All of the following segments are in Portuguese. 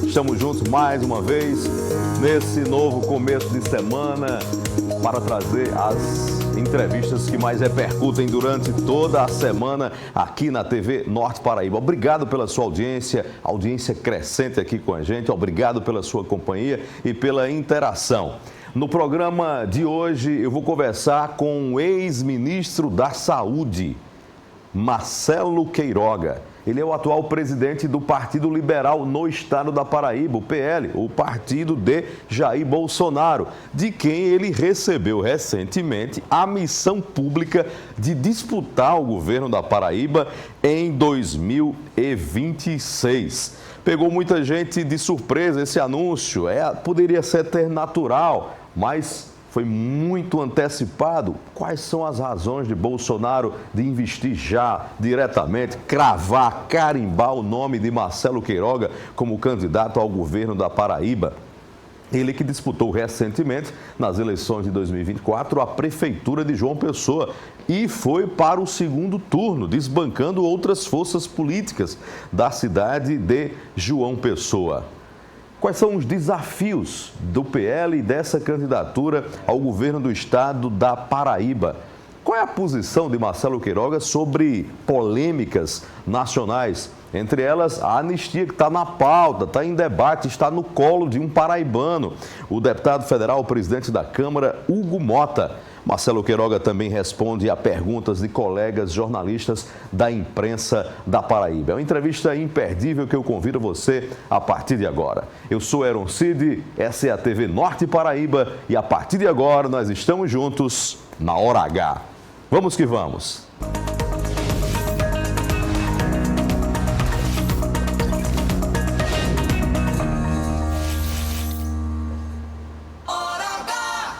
Estamos juntos mais uma vez nesse novo começo de semana para trazer as entrevistas que mais repercutem durante toda a semana aqui na TV Norte Paraíba. Obrigado pela sua audiência crescente aqui com a gente, obrigado pela sua companhia e pela interação. No programa de hoje eu vou conversar com o ex-ministro da Saúde, Marcelo Queiroga. Ele é o atual presidente do Partido Liberal no estado da Paraíba, o PL, o partido de Jair Bolsonaro, de quem ele recebeu recentemente a missão pública de disputar o governo da Paraíba em 2026. Pegou muita gente de surpresa esse anúncio, poderia ser até natural, mas foi muito antecipado. Quais são as razões de Bolsonaro de investir já diretamente, cravar, carimbar o nome de Marcelo Queiroga como candidato ao governo da Paraíba? Ele que disputou recentemente, nas eleições de 2024, a prefeitura de João Pessoa e foi para o segundo turno, desbancando outras forças políticas da cidade de João Pessoa. Quais são os desafios do PL e dessa candidatura ao governo do estado da Paraíba? Qual é a posição de Marcelo Queiroga sobre polêmicas nacionais? Entre elas, a anistia que está na pauta, está em debate, está no colo de um paraibano, o deputado federal, presidente da Câmara, Hugo Mota. Marcelo Queiroga também responde a perguntas de colegas jornalistas da imprensa da Paraíba. É uma entrevista imperdível que eu convido você a partir de agora. Eu sou Aaron Cid, essa é a TV Norte Paraíba e a partir de agora nós estamos juntos na Hora H. Vamos que vamos!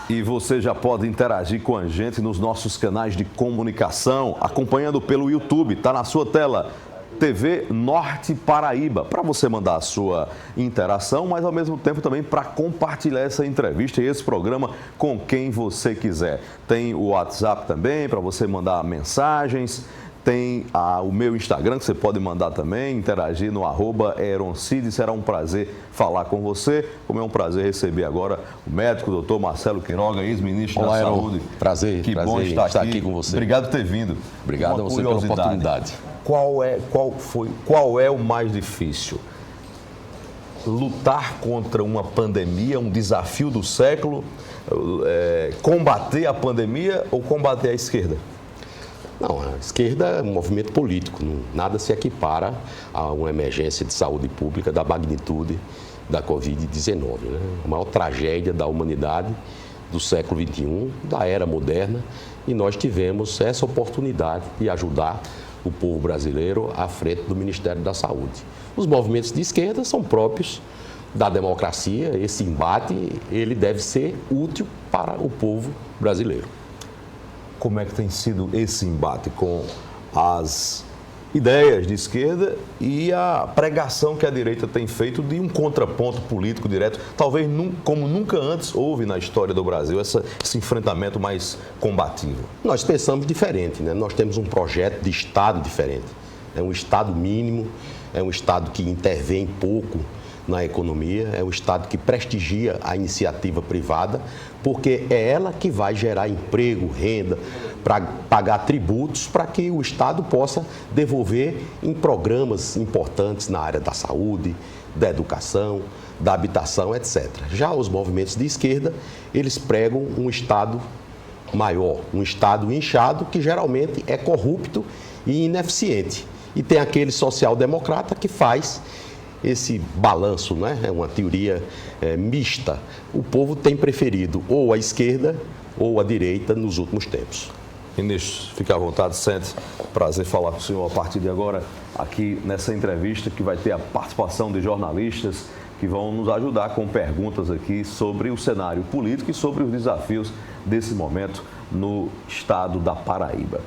E você já pode interagir com a gente nos nossos canais de comunicação, acompanhando pelo YouTube, está na sua tela, TV Norte Paraíba, para você mandar a sua interação, mas ao mesmo tempo também para compartilhar essa entrevista e esse programa com quem você quiser. Tem o WhatsApp também, para você mandar mensagens. Tem o meu Instagram, que você pode mandar também, interagir no @AaronCid. Será um prazer falar com você, como é um prazer receber agora o médico, o doutor Marcelo Queiroga, ex-ministro da Saúde. Prazer, que bom estar aqui com você. Obrigado por ter vindo. Obrigado a você pela oportunidade. Qual é o mais difícil? Lutar contra uma pandemia, um desafio do século, combater a pandemia ou combater a esquerda? Não, a esquerda é um movimento político, nada se equipara a uma emergência de saúde pública da magnitude da Covid-19, né? A maior tragédia da humanidade do século XXI, da era moderna, e nós tivemos essa oportunidade de ajudar o povo brasileiro à frente do Ministério da Saúde. Os movimentos de esquerda são próprios da democracia, esse embate ele deve ser útil para o povo brasileiro. Como é que tem sido esse embate com as ideias de esquerda e a pregação que a direita tem feito de um contraponto político direto, talvez como nunca antes houve na história do Brasil, esse enfrentamento mais combativo? Nós pensamos diferente, né? Nós temos um projeto de Estado diferente. É um Estado mínimo, é um Estado que intervém pouco na economia, é um Estado que prestigia a iniciativa privada, porque é ela que vai gerar emprego, renda, para pagar tributos, para que o Estado possa devolver em programas importantes na área da saúde, da educação, da habitação, etc. Já os movimentos de esquerda, eles pregam um Estado maior, um Estado inchado, que geralmente é corrupto e ineficiente. E tem aquele social-democrata que faz esse balanço, né? É uma teoria mista. O povo tem preferido ou a esquerda ou a direita nos últimos tempos. Ministro, fique à vontade, sente. Prazer falar com o senhor a partir de agora, aqui nessa entrevista que vai ter a participação de jornalistas que vão nos ajudar com perguntas aqui sobre o cenário político e sobre os desafios desse momento no estado da Paraíba.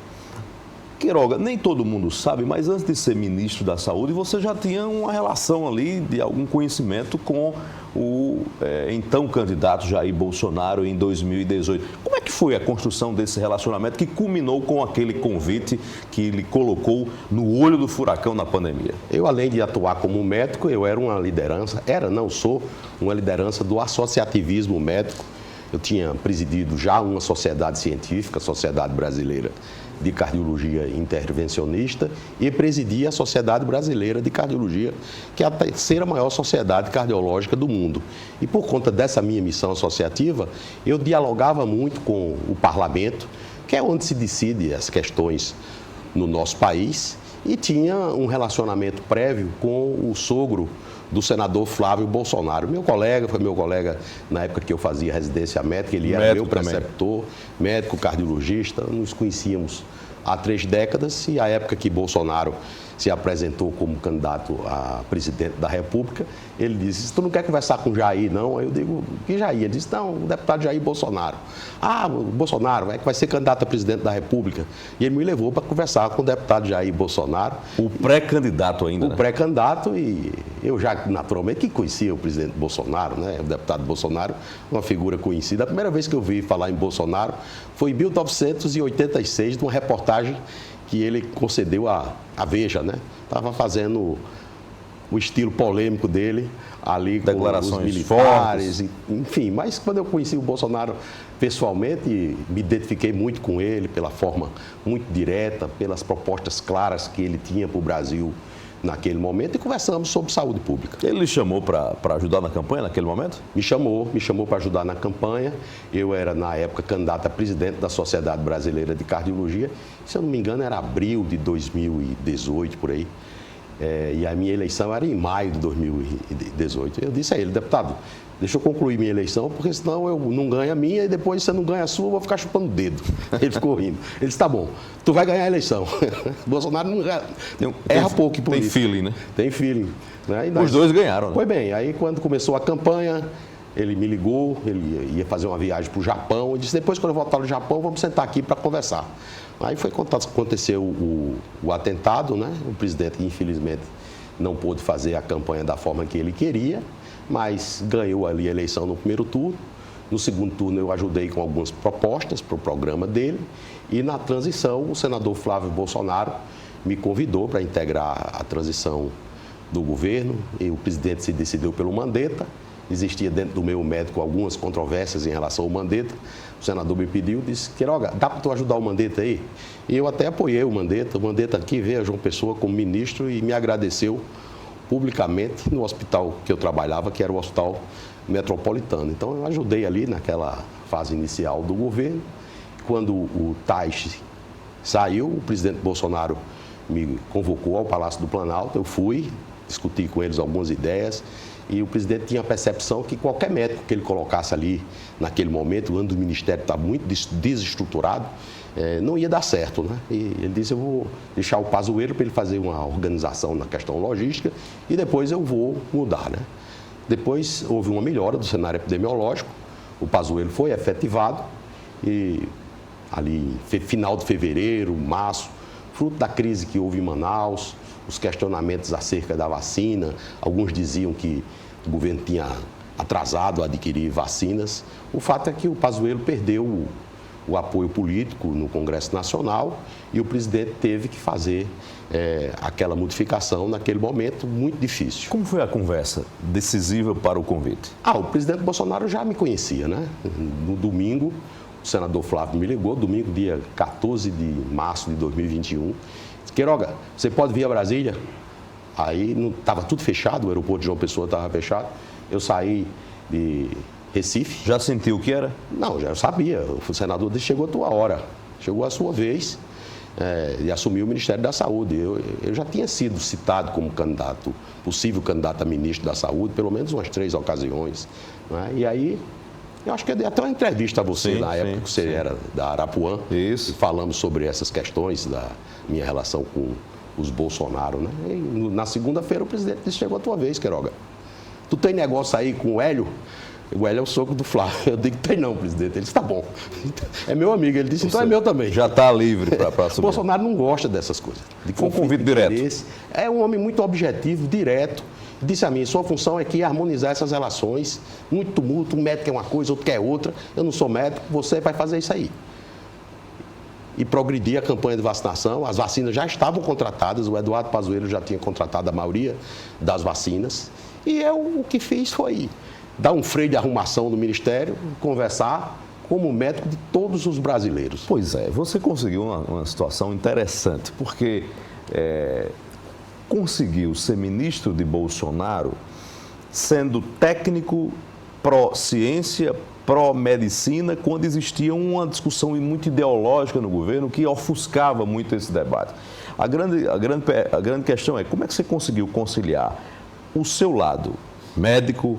Queiroga, nem todo mundo sabe, mas antes de ser ministro da Saúde, você já tinha uma relação ali, de algum conhecimento com o então candidato Jair Bolsonaro em 2018. Como é que foi a construção desse relacionamento que culminou com aquele convite que lhe colocou no olho do furacão na pandemia? Eu, além de atuar como médico, eu era uma liderança, sou uma liderança do associativismo médico. Eu tinha presidido já uma sociedade científica, a Sociedade Brasileira de Cardiologia Intervencionista, e presidi a Sociedade Brasileira de Cardiologia, que é a terceira maior sociedade cardiológica do mundo. E por conta dessa minha missão associativa, eu dialogava muito com o parlamento, que é onde se decide as questões no nosso país, e tinha um relacionamento prévio com o sogro do senador Flávio Bolsonaro. Foi meu colega na época que eu fazia residência médica, ele era meu preceptor, médico cardiologista, nos conhecíamos há 3 décadas, e a época que Bolsonaro se apresentou como candidato a presidente da República, ele disse: tu não quer conversar com o Jair, não? Aí eu digo: que Jair? Ele disse: não, o deputado Jair Bolsonaro. Ah, o Bolsonaro vai ser candidato a presidente da República. E ele me levou para conversar com o deputado Jair Bolsonaro. O pré-candidato ainda, O pré-candidato, e eu já, naturalmente, que conhecia o presidente Bolsonaro, né? O deputado Bolsonaro, uma figura conhecida. A primeira vez que eu vi falar em Bolsonaro foi em 1986, numa reportagem que ele concedeu à Veja, né? Estava fazendo o estilo polêmico dele ali com os militares, enfim. Mas quando eu conheci o Bolsonaro pessoalmente, me identifiquei muito com ele pela forma muito direta, pelas propostas claras que ele tinha para o Brasil naquele momento, e conversamos sobre saúde pública. Ele lhe chamou para ajudar na campanha naquele momento? Me chamou para ajudar na campanha. Eu era, na época, candidato a presidente da Sociedade Brasileira de Cardiologia. Se eu não me engano, era abril de 2018, por aí. E a minha eleição era em maio de 2018. Eu disse a ele: deputado, deixa eu concluir minha eleição, porque senão eu não ganho a minha e depois você não ganha a sua, eu vou ficar chupando o dedo. Ele ficou rindo. Ele disse: tá bom, tu vai ganhar a eleição. Bolsonaro não erra pouco por isso. Tem feeling, né? Tem feeling. Né? Os dois ganharam, né? Foi bem. Aí quando começou a campanha, ele me ligou, ele ia fazer uma viagem para o Japão, e disse: depois quando eu voltar no Japão, vamos sentar aqui para conversar. Aí foi quando aconteceu o atentado, né? O presidente, infelizmente, não pôde fazer a campanha da forma que ele queria, mas ganhou ali a eleição no primeiro turno. No segundo turno eu ajudei com algumas propostas para o programa dele, e na transição o senador Flávio Bolsonaro me convidou para integrar a transição do governo, e o presidente se decidiu pelo Mandetta. Existia dentro do meu médico algumas controvérsias em relação ao Mandetta. O senador me pediu, disse: Queiroga, dá para tu ajudar o Mandetta aí? E eu até apoiei o Mandetta. O Mandetta aqui veio a João Pessoa como ministro e me agradeceu publicamente no hospital que eu trabalhava, que era o Hospital Metropolitano. Então eu ajudei ali naquela fase inicial do governo. Quando o Taixe saiu, o presidente Bolsonaro me convocou ao Palácio do Planalto. Eu fui, discuti com eles algumas ideias, e o presidente tinha a percepção que qualquer médico que ele colocasse ali naquele momento, o ano do Ministério está muito desestruturado, não ia dar certo, né? E ele disse: eu vou deixar o Pazuello para ele fazer uma organização na questão logística e depois eu vou mudar, né? Depois houve uma melhora do cenário epidemiológico, o Pazuello foi efetivado e ali final de fevereiro, março, fruto da crise que houve em Manaus, os questionamentos acerca da vacina, alguns diziam que o governo tinha atrasado a adquirir vacinas. O fato é que o Pazuello perdeu o apoio político no Congresso Nacional e o presidente teve que fazer aquela modificação naquele momento muito difícil. Como foi a conversa decisiva para o convite? O presidente Bolsonaro já me conhecia, né? No domingo, o senador Flávio me ligou, domingo, dia 14 de março de 2021. Queiroga, você pode vir a Brasília? Aí estava tudo fechado, o aeroporto de João Pessoa estava fechado. Eu saí de Recife. Já sentiu o que era? Não, já sabia. O senador disse: chegou a tua hora, chegou a sua vez de assumir o Ministério da Saúde. Eu já tinha sido citado como candidato, possível candidato a ministro da Saúde, pelo menos umas 3 ocasiões. Né? E aí, eu acho que eu dei até uma entrevista a você na época que você era da Arapuã. Isso. E falamos sobre essas questões da minha relação com os Bolsonaro, né? E na segunda-feira o presidente disse: chegou a tua vez, Queiroga. Tu tem negócio aí com o Hélio? O Hélio é o sogro do Flávio. Eu digo, tem não, presidente. Ele disse, tá bom. É meu amigo. Ele disse, então é meu também. Já está livre para assumir. Bolsonaro não gosta dessas coisas. Foi um convite direto. É um homem muito objetivo, direto. Disse a mim, sua função é que harmonizar essas relações. Muito tumulto, um médico quer uma coisa, outro quer outra. Eu não sou médico, você vai fazer isso aí. E progredir a campanha de vacinação. As vacinas já estavam contratadas. O Eduardo Pazuello já tinha contratado a maioria das vacinas. E eu, o que fiz foi dar um freio de arrumação no Ministério, conversar como médico de todos os brasileiros. Pois é, você conseguiu uma situação interessante, porque conseguiu ser ministro de Bolsonaro sendo técnico pró-ciência, pró-medicina, quando existia uma discussão muito ideológica no governo que ofuscava muito esse debate. A grande questão é como é que você conseguiu conciliar o seu lado médico,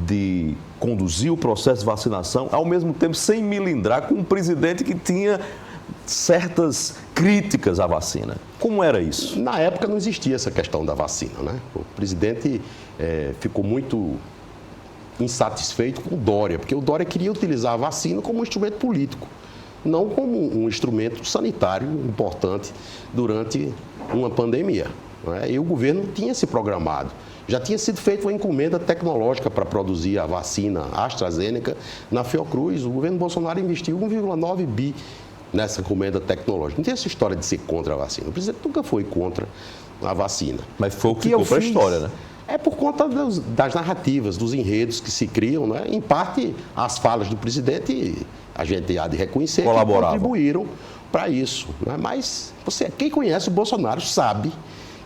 de conduzir o processo de vacinação, ao mesmo tempo sem milindrar com um presidente que tinha certas críticas à vacina. Como era isso? Na época não existia essa questão da vacina, né? O presidente ficou muito insatisfeito com o Dória, porque o Dória queria utilizar a vacina como um instrumento político, não como um instrumento sanitário importante durante uma pandemia, né? E o governo tinha se programado. Já tinha sido feita uma encomenda tecnológica para produzir a vacina AstraZeneca na Fiocruz. O governo Bolsonaro investiu 1,9 bi nessa encomenda tecnológica. Não tem essa história de ser contra a vacina. O presidente nunca foi contra a vacina. Mas foi o que ficou para a história, né? É por conta das narrativas, dos enredos que se criam, né? Em parte, as falas do presidente, a gente há de reconhecer, que contribuíram para isso, né? Mas quem conhece o Bolsonaro sabe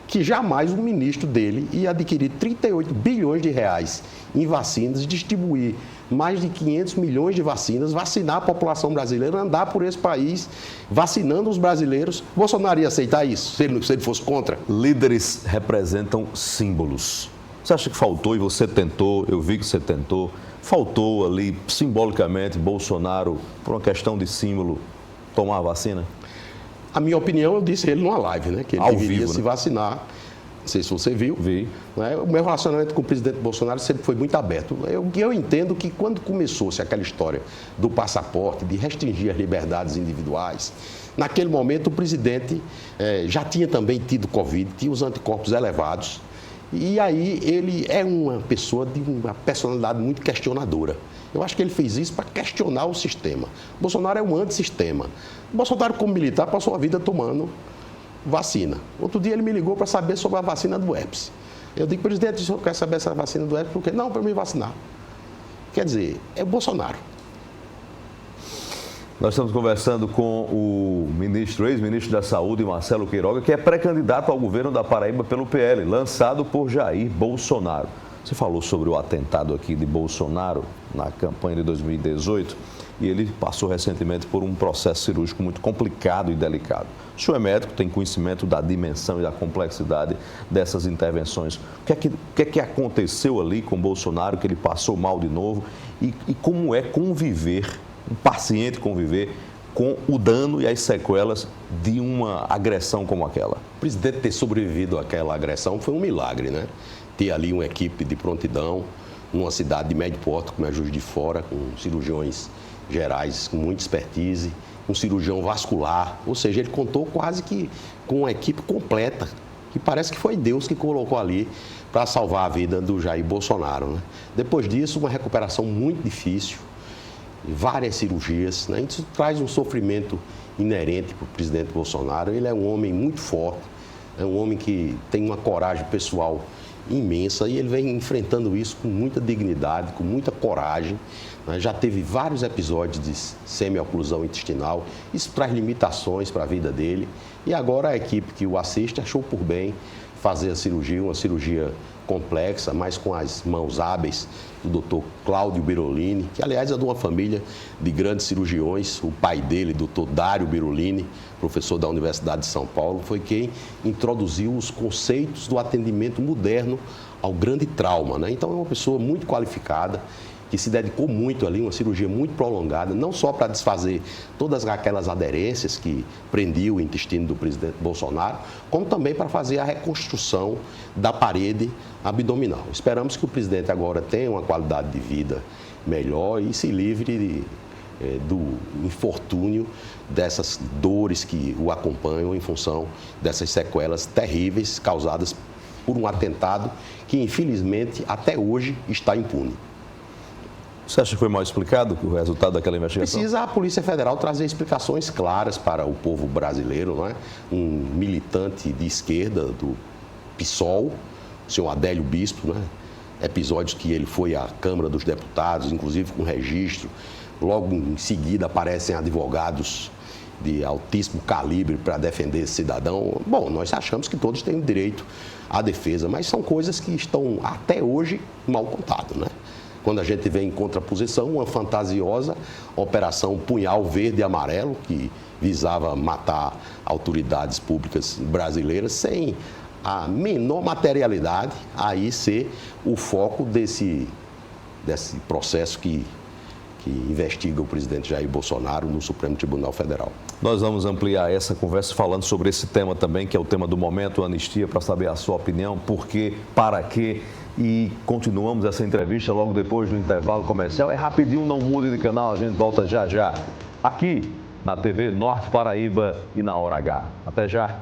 que jamais um ministro dele ia adquirir 38 bilhões de reais em vacinas, distribuir mais de 500 milhões de vacinas, vacinar a população brasileira, andar por esse país vacinando os brasileiros. Bolsonaro ia aceitar isso, se ele fosse contra? Líderes representam símbolos. Você acha que faltou, e você tentou, eu vi que você tentou, faltou ali simbolicamente Bolsonaro, por uma questão de símbolo, tomar a vacina? A minha opinião, eu disse ele numa live, né? Que ele deveria se vacinar. Não sei se você viu. Vi. Né? O meu relacionamento com o presidente Bolsonaro sempre foi muito aberto. Eu entendo que quando começou-se aquela história do passaporte, de restringir as liberdades individuais, naquele momento o presidente já tinha também tido Covid, tinha os anticorpos elevados. E aí ele é uma pessoa de uma personalidade muito questionadora. Eu acho que ele fez isso para questionar o sistema. Bolsonaro é um antissistema. Bolsonaro, como militar, passou a vida tomando vacina. Outro dia ele me ligou para saber sobre a vacina do herpes. Eu digo, presidente, o senhor quer saber essa vacina do herpes? Por quê? Não, para me vacinar. Quer dizer, é o Bolsonaro. Nós estamos conversando com o ex-ministro da Saúde, Marcelo Queiroga, que é pré-candidato ao governo da Paraíba pelo PL, lançado por Jair Bolsonaro. Você falou sobre o atentado aqui de Bolsonaro na campanha de 2018 e ele passou recentemente por um processo cirúrgico muito complicado e delicado. O senhor é médico, tem conhecimento da dimensão e da complexidade dessas intervenções. O que é que aconteceu ali com Bolsonaro, que ele passou mal de novo e como é conviver, um paciente conviver com o dano e as sequelas de uma agressão como aquela? O presidente ter sobrevivido àquela agressão foi um milagre, né? Ter ali uma equipe de prontidão, numa cidade de médio porte, como é Juiz de Fora, com cirurgiões gerais com muita expertise, um cirurgião vascular, ou seja, ele contou quase que com uma equipe completa, que parece que foi Deus que colocou ali para salvar a vida do Jair Bolsonaro, né? Depois disso, uma recuperação muito difícil, várias cirurgias, né? Isso traz um sofrimento inerente para o presidente Bolsonaro. Ele é um homem muito forte, é um homem que tem uma coragem pessoal imensa e ele vem enfrentando isso com muita dignidade, com muita coragem, né? Já teve vários episódios de semi-oclusão intestinal, isso traz limitações para a vida dele e agora a equipe que o assiste achou por bem fazer a cirurgia, uma cirurgia complexa, mas com as mãos hábeis do Dr. Cláudio Birolini, que aliás é de uma família de grandes cirurgiões. O pai dele, Dr. Dário Birolini, professor da Universidade de São Paulo, foi quem introduziu os conceitos do atendimento moderno ao grande trauma, né? Então é uma pessoa muito qualificada, que se dedicou muito ali, uma cirurgia muito prolongada, não só para desfazer todas aquelas aderências que prendiam o intestino do presidente Bolsonaro, como também para fazer a reconstrução da parede abdominal. Esperamos que o presidente agora tenha uma qualidade de vida melhor e se livre do infortúnio dessas dores que o acompanham em função dessas sequelas terríveis causadas por um atentado que, infelizmente, até hoje está impune. Você acha que foi mal explicado o resultado daquela investigação? Precisa a Polícia Federal trazer explicações claras para o povo brasileiro, não é? Um militante de esquerda do PSOL, o senhor Adélio Bispo, não é? Episódios que ele foi à Câmara dos Deputados, inclusive com registro. Logo em seguida aparecem advogados de altíssimo calibre para defender esse cidadão. Bom, nós achamos que todos têm o direito à defesa, mas são coisas que estão até hoje mal contadas, né? Quando a gente vê em contraposição uma fantasiosa operação Punhal Verde e Amarelo, que visava matar autoridades públicas brasileiras sem a menor materialidade, aí ser o foco desse processo que investiga o presidente Jair Bolsonaro no Supremo Tribunal Federal. Nós vamos ampliar essa conversa falando sobre esse tema também, que é o tema do momento, anistia, para saber a sua opinião, por quê, para quê. E continuamos essa entrevista logo depois do intervalo comercial. É rapidinho, não mude de canal, a gente volta já já. Aqui na TV Norte Paraíba e na Hora H. Até já.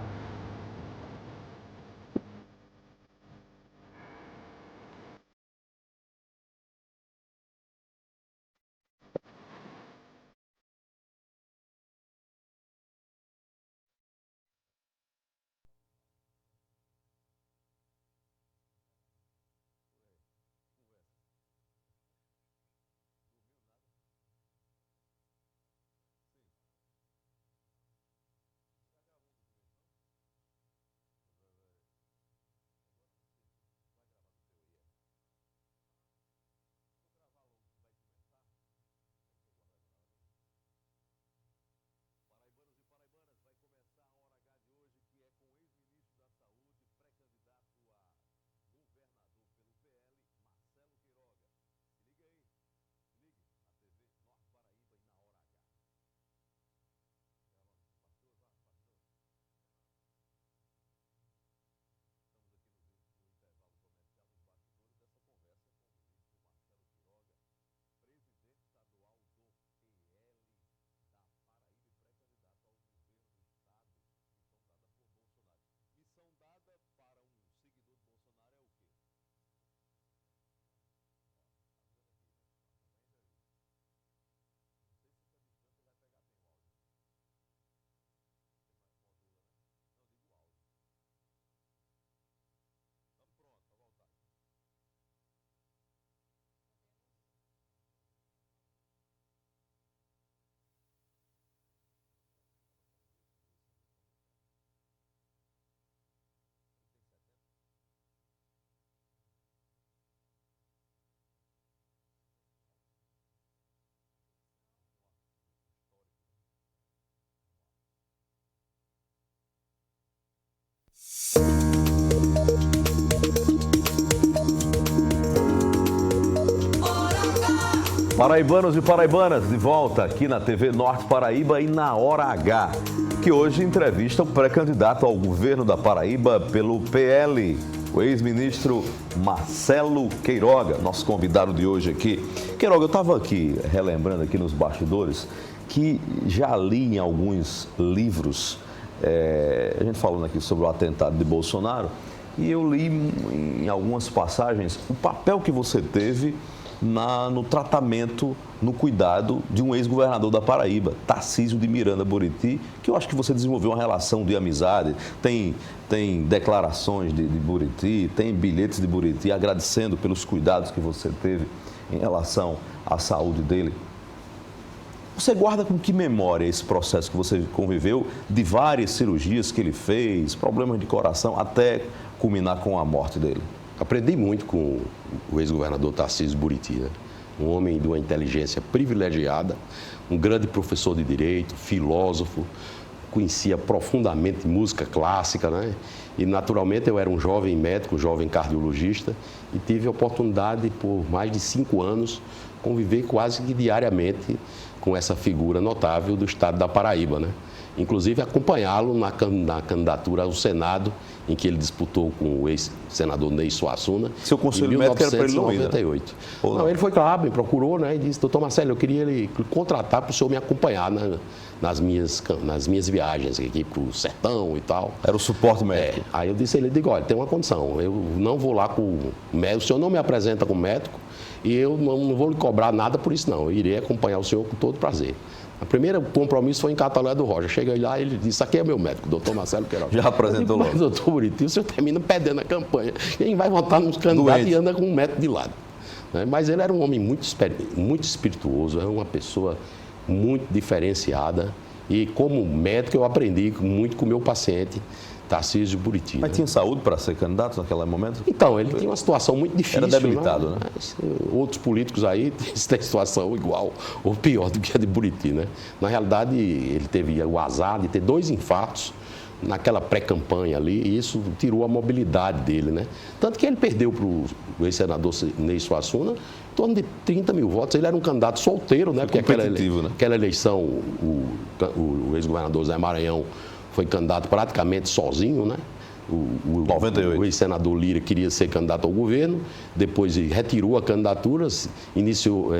Paraibanos e paraibanas, de volta aqui na TV Norte Paraíba e na Hora H, que hoje entrevista o pré-candidato ao governo da Paraíba pelo PL, o ex-ministro Marcelo Queiroga, nosso convidado de hoje aqui. Queiroga, eu estava aqui relembrando aqui nos bastidores que já li em alguns livros, a gente falando aqui sobre o atentado de Bolsonaro, e eu li em algumas passagens o papel que você teve no tratamento, no cuidado de um ex-governador da Paraíba, Tarcísio de Miranda Buriti, que eu acho que você desenvolveu uma relação de amizade, tem declarações de Buriti, tem bilhetes de Buriti agradecendo pelos cuidados que você teve em relação à saúde dele. Você guarda com que memória esse processo que você conviveu de várias cirurgias que ele fez, problemas de coração, até culminar com a morte dele? Aprendi muito com o ex-governador Tarcísio Buriti, né? Um homem de uma inteligência privilegiada, um grande professor de direito, filósofo, conhecia profundamente música clássica, né? E, naturalmente, eu era um jovem médico, um jovem cardiologista, e tive a oportunidade, por mais de 5 anos, conviver quase que diariamente com essa figura notável do estado da Paraíba, né? Inclusive acompanhá-lo na candidatura ao Senado, em que ele disputou com o ex-senador Ney Suassuna, Seu conselho em médico era para ele 1998. não ir, né? Não, ele foi lá, me procurou, né, e disse: doutor Marcelo, eu queria lhe contratar para o senhor me acompanhar nas minhas viagens aqui para o sertão e tal. Era o suporte médico. Aí eu disse a ele, digo: olha, tem uma condição, eu não vou lá com o médico, o senhor não me apresenta como médico e eu não vou lhe cobrar nada por isso não, eu irei acompanhar o senhor com todo prazer. O primeiro compromisso foi em Catolé do Rocha. Cheguei lá e ele disse: aqui é meu médico, doutor Marcelo Queiroga. Já apresentou logo. Mas, doutor Buriti, o senhor termina perdendo a campanha. Quem vai votar nos candidatos e anda com um médico de lado. Mas ele era um homem muito espirituoso, era uma pessoa muito diferenciada. E como médico eu aprendi muito com o meu paciente, Tarcísio Buriti. Mas tinha saúde para ser candidato naquele momento? Então, ele tinha uma situação muito difícil. Era debilitado, né? Mas, outros políticos aí têm situação igual ou pior do que a de Buriti, né? Na realidade, ele teve o azar de ter 2 infartos naquela pré-campanha ali, e isso tirou a mobilidade dele, né? Tanto que ele perdeu para o ex-senador Ney Suassuna em torno de 30 mil votos. Ele era um candidato solteiro, né? Porque aquela eleição, o ex-governador Zé Maranhão foi candidato praticamente sozinho, né? O ex-senador Lira queria ser candidato ao governo, depois retirou a candidatura, iniciou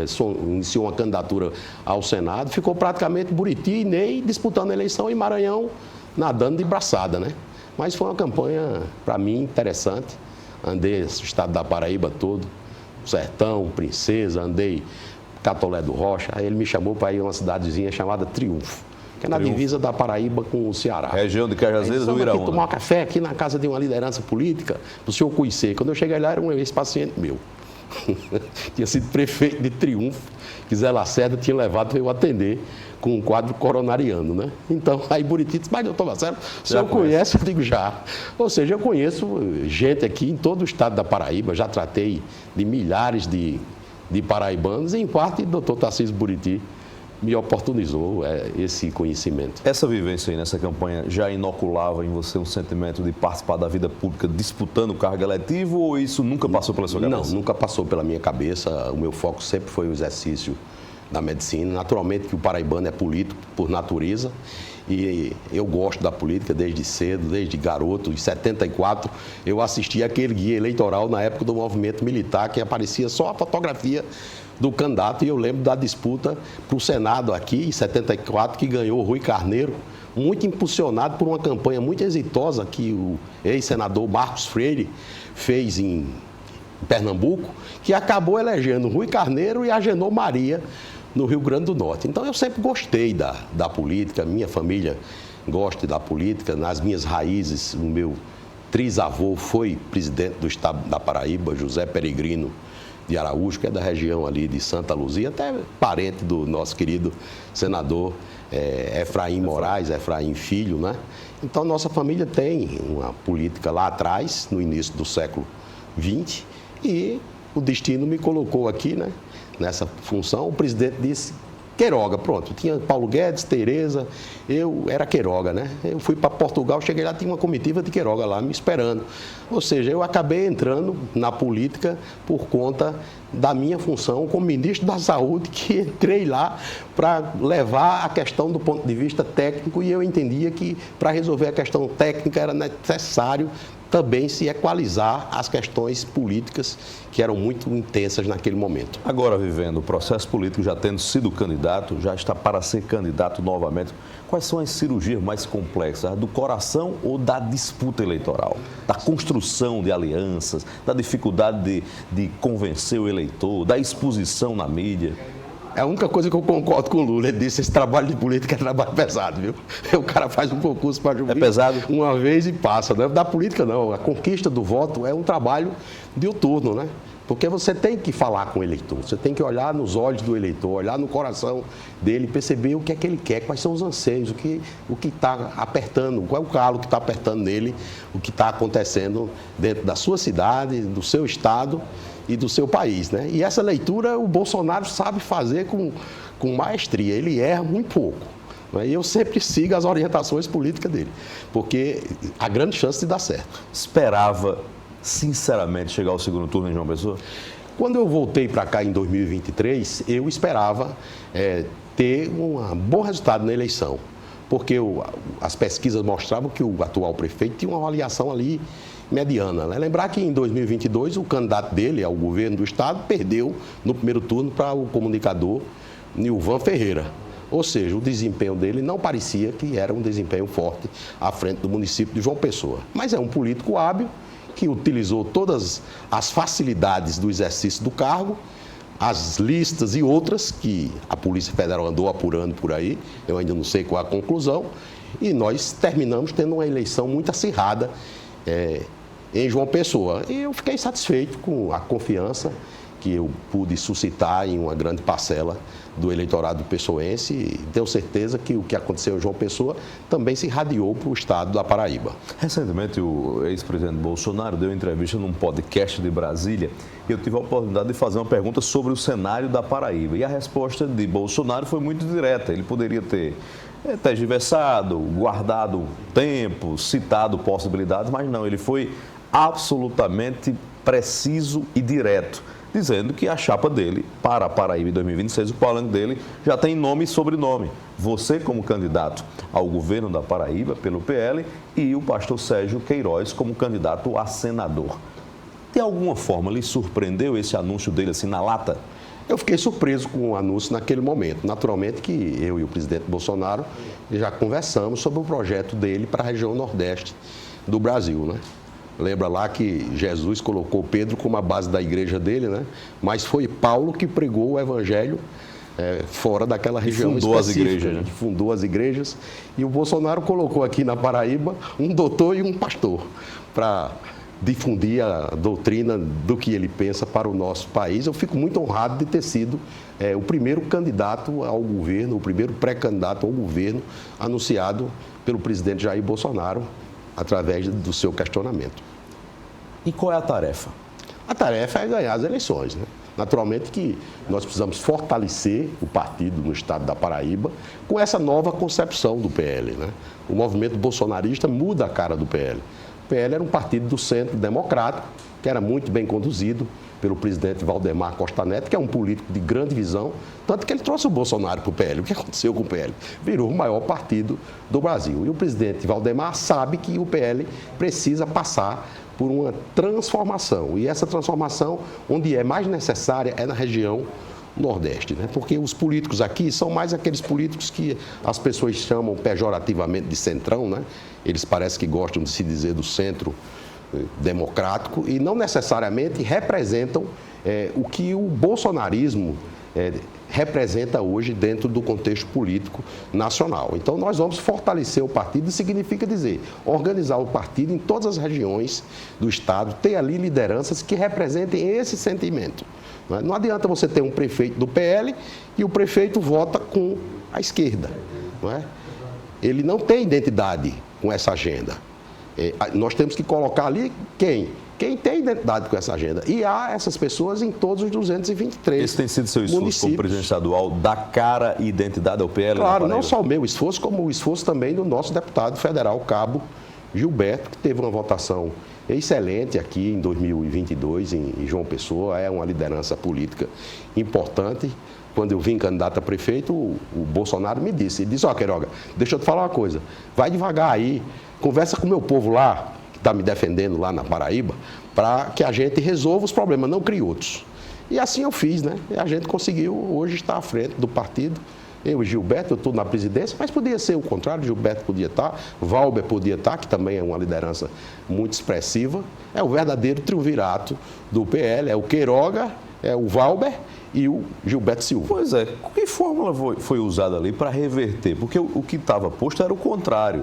uma candidatura ao Senado, ficou praticamente Buriti e Ney disputando a eleição e Maranhão nadando de braçada, né? Mas foi uma campanha, para mim, interessante. Andei o estado da Paraíba todo, Sertão, Princesa, andei Catolé do Rocha. Aí ele me chamou para ir a uma cidadezinha chamada Triunfo, que é na divisa da Paraíba com o Ceará. Região de Cajazeiras ou Iraúna. Tomar um café aqui na casa de uma liderança política, para o senhor conhecer. Quando eu cheguei lá, era um ex-paciente meu. Tinha sido prefeito de Triunfo, que Zé Lacerda tinha levado para eu atender com um quadro coronariano, né? Então, aí Buriti disse: mas, doutor Marcelo, o senhor conhece? Eu digo: já. Ou seja, eu conheço gente aqui em todo o estado da Paraíba, já tratei de milhares de paraibanos, e em parte o doutor Tarcísio Buriti me oportunizou esse conhecimento. Essa vivência aí nessa campanha já inoculava em você um sentimento de participar da vida pública disputando o cargo eletivo, ou isso nunca passou pela sua cabeça? Não, nunca passou pela minha cabeça. O meu foco sempre foi o exercício da medicina. Naturalmente que o paraibano é político por natureza, e eu gosto da política desde cedo, desde garoto. Em 74, eu assisti aquele guia eleitoral na época do movimento militar, que aparecia só a fotografia do candidato, e eu lembro da disputa para o Senado aqui, em 74, que ganhou Rui Carneiro, muito impulsionado por uma campanha muito exitosa que o ex-senador Marcos Freire fez em Pernambuco, que acabou elegendo Rui Carneiro e Agenor Maria no Rio Grande do Norte. Então, eu sempre gostei da política, minha família gosta da política. Nas minhas raízes, o meu trisavô foi presidente do estado da Paraíba, José Peregrino de Araújo, que é da região ali de Santa Luzia, até parente do nosso querido senador Efraim Moraes, Efraim Filho, né? Então, nossa família tem uma política lá atrás, no início do século XX, e o destino me colocou aqui, né, nessa função. O presidente disse: Queiroga, pronto. Tinha Paulo Guedes, Tereza, eu era Queiroga, né? Eu fui para Portugal, cheguei lá, tinha uma comitiva de Queiroga lá me esperando. Ou seja, eu acabei entrando na política por conta da minha função como ministro da Saúde, que entrei lá para levar a questão do ponto de vista técnico, e eu entendia que para resolver a questão técnica era necessário também se equalizar as questões políticas que eram muito intensas naquele momento. Agora, vivendo o processo político, já tendo sido candidato, já está para ser candidato novamente, quais são as cirurgias mais complexas? A do coração ou da disputa eleitoral? Da construção de alianças, da dificuldade de convencer o eleitor, da exposição na mídia? A única coisa que eu concordo com o Lula, ele disse: esse trabalho de política é trabalho pesado, viu? O cara faz um concurso para juiz, é pesado uma vez e passa, né? Da política não, a conquista do voto é um trabalho diuturno, né? Porque você tem que falar com o eleitor, você tem que olhar nos olhos do eleitor, olhar no coração dele, perceber o que é que ele quer, quais são os anseios, o que está apertando, qual é o calo que está apertando nele, o que está acontecendo dentro da sua cidade, do seu estado e do seu país, né? E essa leitura o Bolsonaro sabe fazer com maestria. Ele erra muito pouco, E eu sempre sigo as orientações políticas dele, porque há grande chance de dar certo. Esperava, sinceramente, chegar ao segundo turno em João Pessoa? Quando eu voltei para cá em 2023, eu esperava ter um bom resultado na eleição, porque as pesquisas mostravam que o atual prefeito tinha uma avaliação ali mediana. Né? Lembrar que em 2022 o candidato dele ao governo do estado perdeu no primeiro turno para o comunicador Nilvan Ferreira. Ou seja, o desempenho dele não parecia que era um desempenho forte à frente do município de João Pessoa. Mas é um político hábil que utilizou todas as facilidades do exercício do cargo, as listas e outras que a Polícia Federal andou apurando por aí, eu ainda não sei qual é a conclusão, e nós terminamos tendo uma eleição muito acirrada em João Pessoa. E eu fiquei satisfeito com a confiança que eu pude suscitar em uma grande parcela do eleitorado pessoense e tenho certeza que o que aconteceu em João Pessoa também se irradiou para o estado da Paraíba. Recentemente, o ex-presidente Bolsonaro deu entrevista num podcast de Brasília e eu tive a oportunidade de fazer uma pergunta sobre o cenário da Paraíba. E a resposta de Bolsonaro foi muito direta. Ele poderia ter tergiversado, guardado tempo, citado possibilidades, mas não, ele foi absolutamente preciso e direto, dizendo que a chapa dele para a Paraíba em 2026, o palanque dele já tem nome e sobrenome. Você como candidato ao governo da Paraíba pelo PL e o pastor Sérgio Queiroz como candidato a senador. De alguma forma lhe surpreendeu esse anúncio dele assim na lata? Eu fiquei surpreso com o anúncio naquele momento. Naturalmente que eu e o presidente Bolsonaro já conversamos sobre o projeto dele para a região nordeste do Brasil, né? Lembra lá que Jesus colocou Pedro como a base da igreja dele, né? Mas foi Paulo que pregou o evangelho fora daquela região fundou específica. as igrejas, né? Fundou as igrejas. E o Bolsonaro colocou aqui na Paraíba um doutor e um pastor para difundir a doutrina do que ele pensa para o nosso país. Eu fico muito honrado de ter sido o primeiro candidato ao governo, o primeiro pré-candidato ao governo anunciado pelo presidente Jair Bolsonaro através do seu questionamento. E qual é a tarefa? A tarefa é ganhar as eleições, né? Naturalmente que nós precisamos fortalecer o partido no estado da Paraíba com essa nova concepção do PL, né? O movimento bolsonarista muda a cara do PL. O PL era um partido do centro democrático, que era muito bem conduzido pelo presidente Valdemar Costa Neto, que é um político de grande visão, tanto que ele trouxe o Bolsonaro para o PL. O que aconteceu com o PL? Virou o maior partido do Brasil. E o presidente Valdemar sabe que o PL precisa passar por uma transformação. E essa transformação, onde é mais necessária, é na região Nordeste, né? Porque os políticos aqui são mais aqueles políticos que as pessoas chamam pejorativamente de centrão, né? Eles parecem que gostam de se dizer do centro democrático e não necessariamente representam o que o bolsonarismo representa hoje dentro do contexto político nacional. Então, nós vamos fortalecer o partido, significa dizer, organizar o partido em todas as regiões do estado, ter ali lideranças que representem esse sentimento. Não adianta você ter um prefeito do PL e o prefeito vota com a esquerda. Não é? Ele não tem identidade com essa agenda. Nós temos que colocar ali quem tem identidade com essa agenda. E há essas pessoas em todos os 223 Esse tem sido seu esforço como presidente estadual, dar cara e identidade ao PL? Claro, não só o meu esforço, como o esforço também do nosso deputado federal, Cabo Gilberto, que teve uma votação excelente aqui em 2022 em João Pessoa. É uma liderança política importante. Quando eu vim candidato a prefeito, o Bolsonaro me disse, ele disse, Queiroga, deixa eu te falar uma coisa, vai devagar aí, conversa com o meu povo lá, que está me defendendo lá na Paraíba, para que a gente resolva os problemas, não crie outros. E assim eu fiz, né? E a gente conseguiu hoje estar à frente do partido. Eu e Gilberto, eu estou na presidência, mas podia ser o contrário, Gilberto podia estar, Valber podia estar, que também é uma liderança muito expressiva. É o verdadeiro triunvirato do PL, é o Queiroga, é o Valber e o Gilberto Silva. Pois é, que fórmula foi usada ali para reverter? Porque o que estava posto era o contrário.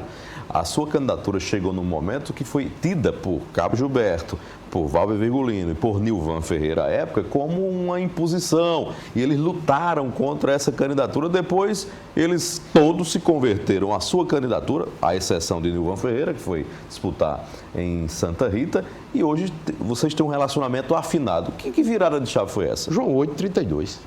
A sua candidatura chegou num momento que foi tida por Cabo Gilberto, por Valber Virgulino e por Nilvan Ferreira, à época, como uma imposição. E eles lutaram contra essa candidatura. Depois, eles todos se converteram à sua candidatura, à exceção de Nilvan Ferreira, que foi disputar em Santa Rita. E hoje vocês têm um relacionamento afinado. Que virada de chave foi essa? João 8,32.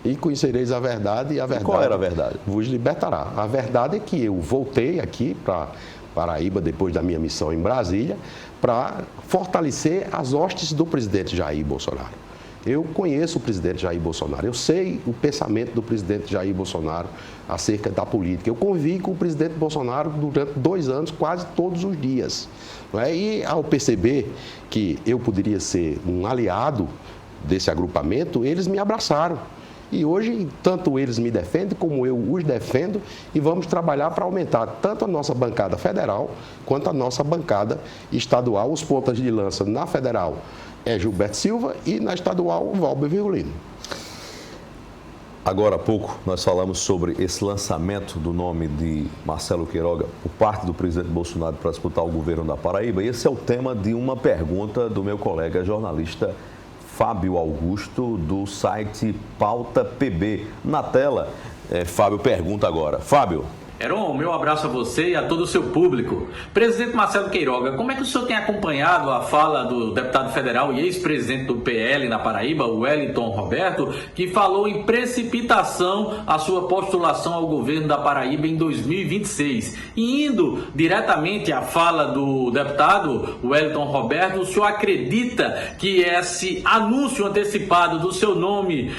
E conhecereis a verdade, e a verdade... Qual era a verdade? Vos libertará. A verdade é que eu voltei aqui para Paraíba, depois da minha missão em Brasília, para fortalecer as hostes do presidente Jair Bolsonaro. Eu conheço o presidente Jair Bolsonaro, eu sei o pensamento do presidente Jair Bolsonaro acerca da política. Eu convivi com o presidente Bolsonaro durante 2 anos, quase todos os dias. E ao perceber que eu poderia ser um aliado desse agrupamento, eles me abraçaram. E hoje, tanto eles me defendem, como eu os defendo, e vamos trabalhar para aumentar tanto a nossa bancada federal, quanto a nossa bancada estadual. Os pontas de lança na federal é Gilberto Silva e na estadual, Valber Virgulino. Agora há pouco nós falamos sobre esse lançamento do nome de Marcelo Queiroga por parte do presidente Bolsonaro para disputar o governo da Paraíba. E esse é o tema de uma pergunta do meu colega jornalista Fábio Augusto, do site Pauta PB. Na tela, Fábio pergunta agora. Fábio. Heron, meu abraço a você e a todo o seu público. Presidente Marcelo Queiroga, como é que o senhor tem acompanhado a fala do deputado federal e ex-presidente do PL na Paraíba, o Wellington Roberto, que falou em precipitação a sua postulação ao governo da Paraíba em 2026? E indo diretamente à fala do deputado Wellington Roberto, o senhor acredita que esse anúncio antecipado do seu nome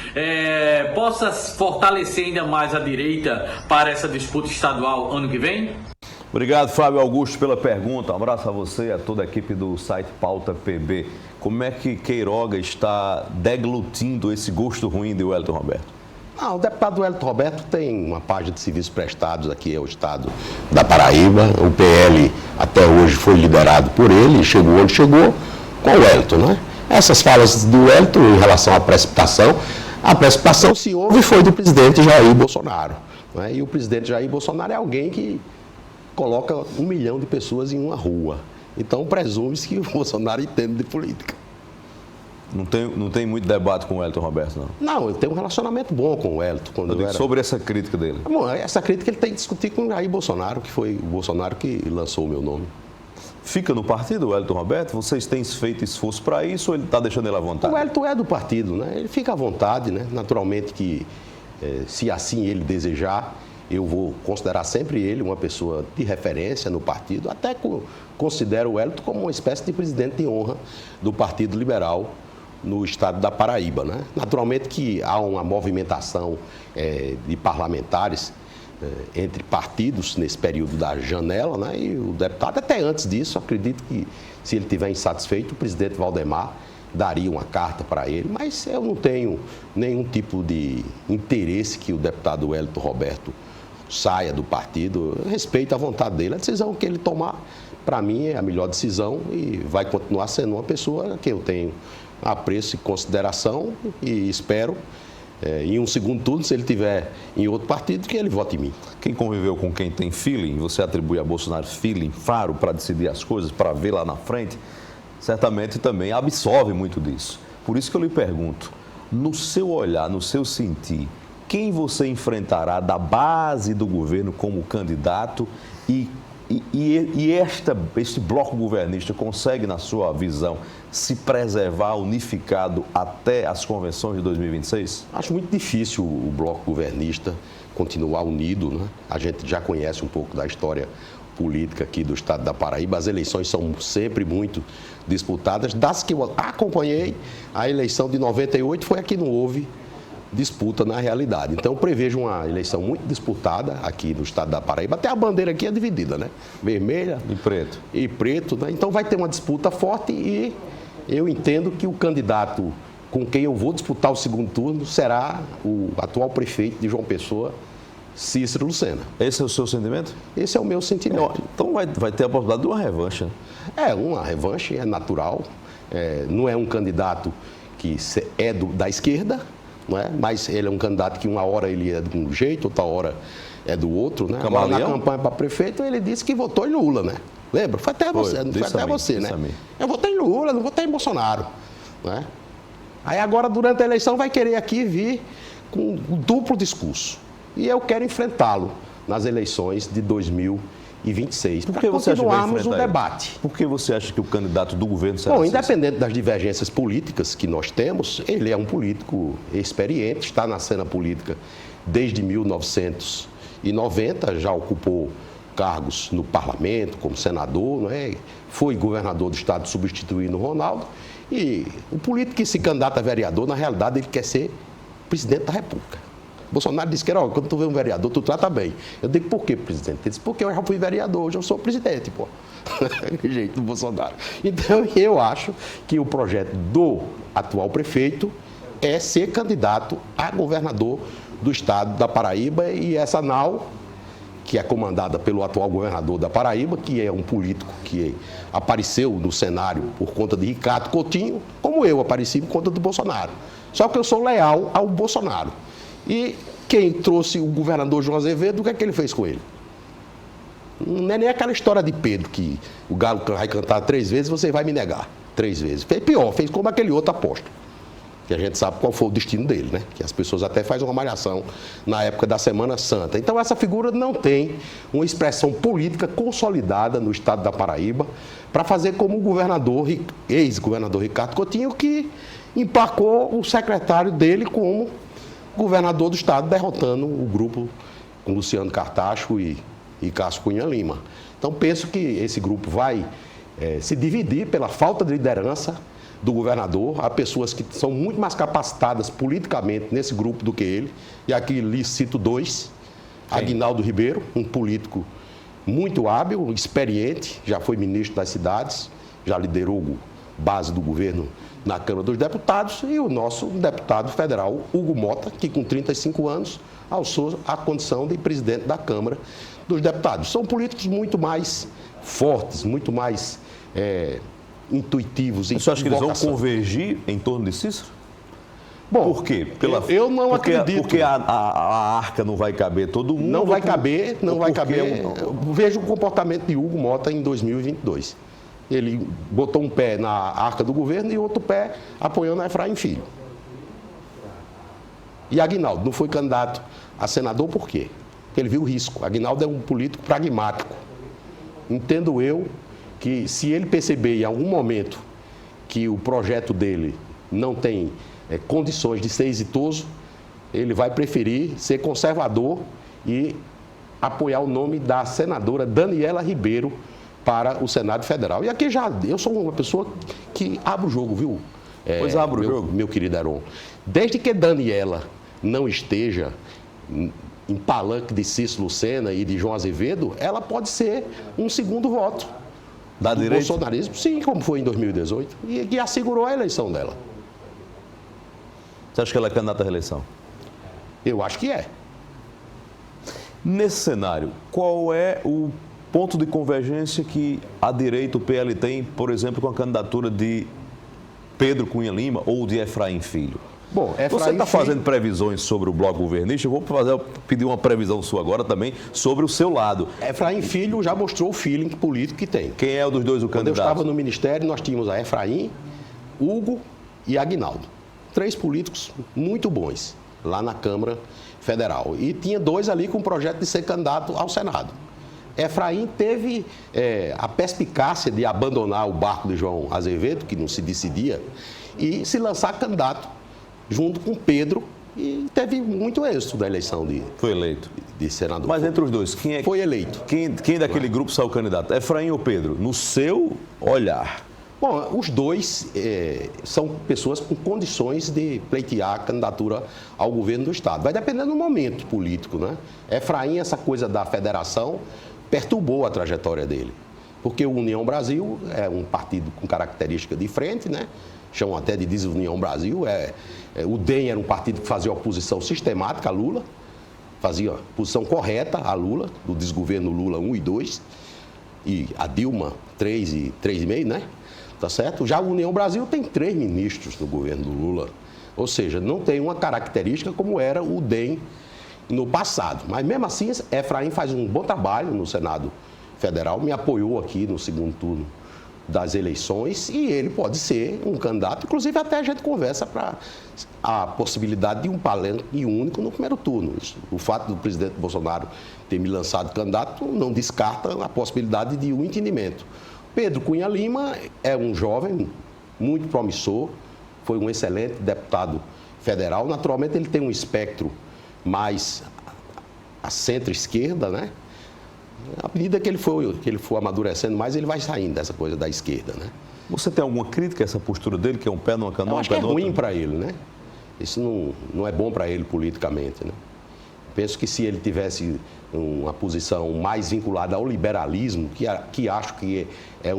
possa fortalecer ainda mais a direita para essa disputa estadual ano que vem? Obrigado, Fábio Augusto, pela pergunta. Um abraço a você e a toda a equipe do site Pauta PB. Como é que Queiroga está deglutindo esse gosto ruim de Wellington Roberto? O deputado Wellington Roberto tem uma página de serviços prestados aqui ao estado da Paraíba. O PL até hoje foi liderado por ele, chegou onde chegou com o Wellington, né? Essas falas do Wellington em relação à precipitação, a precipitação se houve foi do presidente Jair Bolsonaro. E o presidente Jair Bolsonaro é alguém que coloca 1 milhão de pessoas em uma rua. Então, presume-se que o Bolsonaro entende de política. Não tem muito debate com o Wellington Roberto, não? Não, eu tenho um relacionamento bom com o Wellington. Sobre essa crítica dele. Bom, essa crítica ele tem que discutir com o Jair Bolsonaro, que foi o Bolsonaro que lançou o meu nome. Fica no partido o Wellington Roberto? Vocês têm feito esforço para isso ou ele está deixando ele à vontade? O Wellington é do partido, né? Ele fica à vontade, né? Naturalmente que... se assim ele desejar, eu vou considerar sempre ele uma pessoa de referência no partido, até considero o Wellington como uma espécie de presidente de honra do Partido Liberal no estado da Paraíba, né? Naturalmente que há uma movimentação de parlamentares entre partidos nesse período da janela, né? E o deputado, até antes disso, acredito que se ele estiver insatisfeito, o presidente Valdemar daria uma carta para ele, mas eu não tenho nenhum tipo de interesse que o deputado Wellington Roberto saia do partido. Eu respeito a vontade dele, a decisão que ele tomar, para mim, é a melhor decisão e vai continuar sendo uma pessoa que eu tenho apreço e consideração e espero, em um segundo turno, se ele estiver em outro partido, que ele vote em mim. Quem conviveu com quem tem feeling, você atribui a Bolsonaro feeling, faro para decidir as coisas, para ver lá na frente, certamente também absorve muito disso. Por isso que eu lhe pergunto, no seu olhar, no seu sentir, quem você enfrentará da base do governo como candidato este bloco governista consegue, na sua visão, se preservar unificado até as convenções de 2026? Acho muito difícil o bloco governista continuar unido, né? A gente já conhece um pouco da história política aqui do estado da Paraíba. As eleições são sempre muito disputadas. Das que eu acompanhei, a eleição de 98 foi a que não houve disputa na realidade. Então, eu prevejo uma eleição muito disputada aqui no estado da Paraíba. Até a bandeira aqui é dividida, né? Vermelha e preto, né? Então, vai ter uma disputa forte e eu entendo que o candidato com quem eu vou disputar o segundo turno será o atual prefeito de João Pessoa, Cícero Lucena. Esse é o seu sentimento? Esse é o meu sentimento. Então vai ter a possibilidade de uma revanche. Uma revanche é natural. Não é um candidato que é da esquerda, não é? Mas ele é um candidato que uma hora ele é de um jeito, outra hora é do outro, né? Agora, na campanha para prefeito, ele disse que votou em Lula, né? Lembra? Foi até você, né? Eu votei em Lula, não votei em Bolsonaro, né? Aí agora, durante a eleição, vai querer aqui vir com um duplo discurso. E eu quero enfrentá-lo nas eleições de 2026. 2026. Por que você acha que vai continuarmos o enfrentar debate. Por que você acha que o candidato do governo será Bom, assim? independente das divergências políticas que nós temos, ele é um político experiente, está na cena política desde 1990, já ocupou cargos no parlamento, como senador, não é? Foi governador do estado substituindo o Ronaldo. E o político que se candidata a vereador, na realidade, ele quer ser presidente da República. Bolsonaro disse que era, quando tu vê um vereador, tu trata bem. Eu digo, por quê, presidente? Ele disse, porque eu já fui vereador, hoje eu sou presidente, pô. Jeito do Bolsonaro. Então, eu acho que o projeto do atual prefeito é ser candidato a governador do estado da Paraíba, e essa NAU, que é comandada pelo atual governador da Paraíba, que é um político que apareceu no cenário por conta de Ricardo Coutinho, como eu apareci por conta do Bolsonaro. Só que eu sou leal ao Bolsonaro. E quem trouxe o governador João Azevedo, o que é que ele fez com ele? Não é nem aquela história de Pedro, que o galo vai cantar 3 vezes, você vai me negar 3 vezes. Fez pior, fez como aquele outro apóstolo, que a gente sabe qual foi o destino dele, né? Que as pessoas até fazem uma malhação na época da Semana Santa. Então, essa figura não tem uma expressão política consolidada no estado da Paraíba para fazer como o governador, ex-governador Ricardo Coutinho, que emplacou o secretário dele como governador do estado, derrotando o grupo com Luciano Cartacho e Cássio Cunha Lima. Então, penso que esse grupo vai se dividir pela falta de liderança do governador. Há pessoas que são muito mais capacitadas politicamente nesse grupo do que ele. E aqui lhe cito 2. Aguinaldo Ribeiro, um político muito hábil, experiente, já foi ministro das cidades, já liderou base do governo na Câmara dos Deputados, e o nosso deputado federal, Hugo Mota, que com 35 anos alçou a condição de presidente da Câmara dos Deputados. São políticos muito mais fortes, muito mais intuitivos. Você acha que eles vão convergir em torno de Cícero? Bom, por quê? Eu não acredito. Porque a arca não vai caber todo mundo? Não vai caber, não vai caber. Veja o comportamento de Hugo Mota em 2022. Ele botou um pé na arca do governo e outro pé apoiando a Efraim Filho. E Aguinaldo não foi candidato a senador por quê? Porque ele viu o risco. Aguinaldo é um político pragmático. Entendo eu que se ele perceber em algum momento que o projeto dele não tem condições de ser exitoso, ele vai preferir ser conservador e apoiar o nome da senadora Daniela Ribeiro para o Senado Federal. E aqui eu sou uma pessoa que abre o jogo, viu? Pois abre o jogo. Meu querido Heron. Desde que Daniela não esteja em palanque de Cícero Lucena e de João Azevedo, ela pode ser um segundo voto da do direita? Bolsonarismo, sim, como foi em 2018, e que assegurou a eleição dela. Você acha que ela é candidata à reeleição? Eu acho que é. Nesse cenário, qual é o ponto de convergência que a direita, o PL, tem, por exemplo, com a candidatura de Pedro Cunha Lima ou de Efraim Filho? Bom, você está fazendo previsões sobre o bloco governista? Eu vou pedir uma previsão sua agora também sobre o seu lado. Efraim Filho já mostrou o feeling político que tem. Quem é o dos dois o candidato? Quando eu estava no Ministério, nós tínhamos a Efraim, Hugo e Aguinaldo. 3 políticos muito bons lá na Câmara Federal. E tinha 2 ali com o projeto de ser candidato ao Senado. Efraim teve a perspicácia de abandonar o barco de João Azevedo, que não se decidia, e se lançar candidato junto com Pedro, e teve muito êxito da eleição Foi eleito. de senador. Mas entre os dois, quem é foi eleito? Quem daquele grupo saiu candidato? Efraim ou Pedro? No seu olhar. Bom, os dois são pessoas com condições de pleitear a candidatura ao governo do Estado. Vai depender do momento político, né? Efraim, essa coisa da federação, perturbou a trajetória dele. Porque o União Brasil é um partido com característica de frente, né? Chamam até de Desunião Brasil. O DEM era um partido que fazia oposição sistemática a Lula, fazia oposição correta a Lula, do desgoverno Lula 1 e 2, e a Dilma 3 e 3,5, né? Tá certo? Já a União Brasil tem 3 ministros no governo do Lula. Ou seja, não tem uma característica como era o DEM no passado. Mas mesmo assim, Efraim faz um bom trabalho no Senado Federal, me apoiou aqui no segundo turno das eleições e ele pode ser um candidato. Inclusive, até a gente conversa para a possibilidade de um palanque único no primeiro turno. O fato do presidente Bolsonaro ter me lançado candidato não descarta a possibilidade de um entendimento. Pedro Cunha Lima é um jovem muito promissor, foi um excelente deputado federal. Naturalmente, ele tem um espectro mais à centro-esquerda, né? À medida que ele for amadurecendo mais, ele vai saindo dessa coisa da esquerda, né? Você tem alguma crítica a essa postura dele, que é um pé numa canoa, Eu acho que é ruim para ele, né? Isso não é bom para ele politicamente, né? Penso que se ele tivesse uma posição mais vinculada ao liberalismo, que acho que é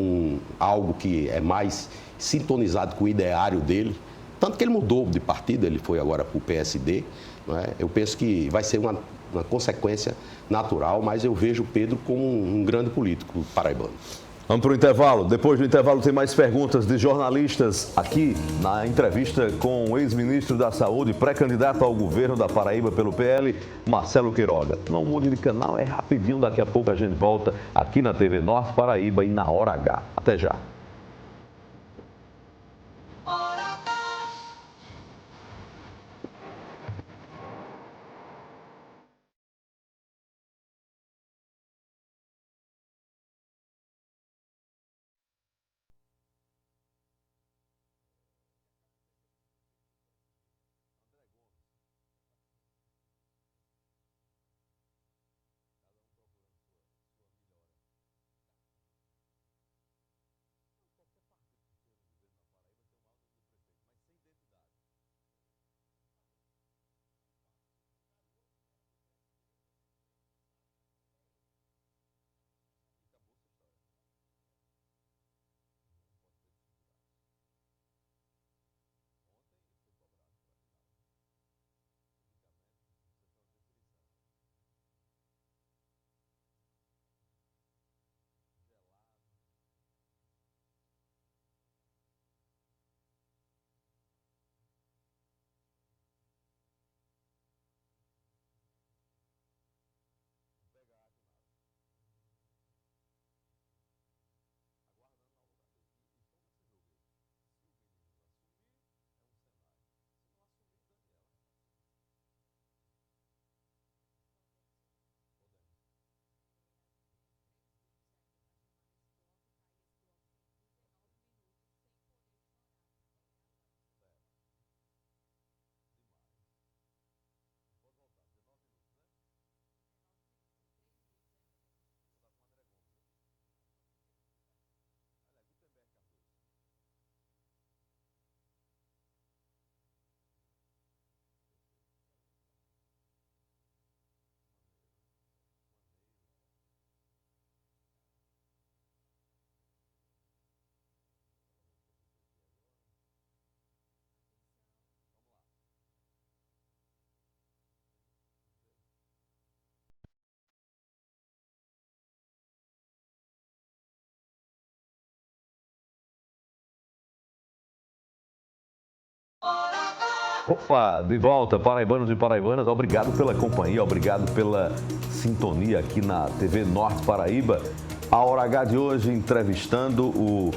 algo que é mais sintonizado com o ideário dele, tanto que ele mudou de partido, ele foi agora para o PSD, não é? Eu penso que vai ser uma consequência natural, mas eu vejo o Pedro como um grande político paraibano. Vamos para o intervalo. Depois do intervalo tem mais perguntas de jornalistas aqui na entrevista com o ex-ministro da Saúde, pré-candidato ao governo da Paraíba pelo PL, Marcelo Queiroga. Não mude de canal, é rapidinho, daqui a pouco a gente volta aqui na TV Norte Paraíba e na Hora H. Até já. Opa, de volta, paraibanos e paraibanas, obrigado pela companhia, obrigado pela sintonia aqui na TV Norte Paraíba. A Hora H de hoje entrevistando o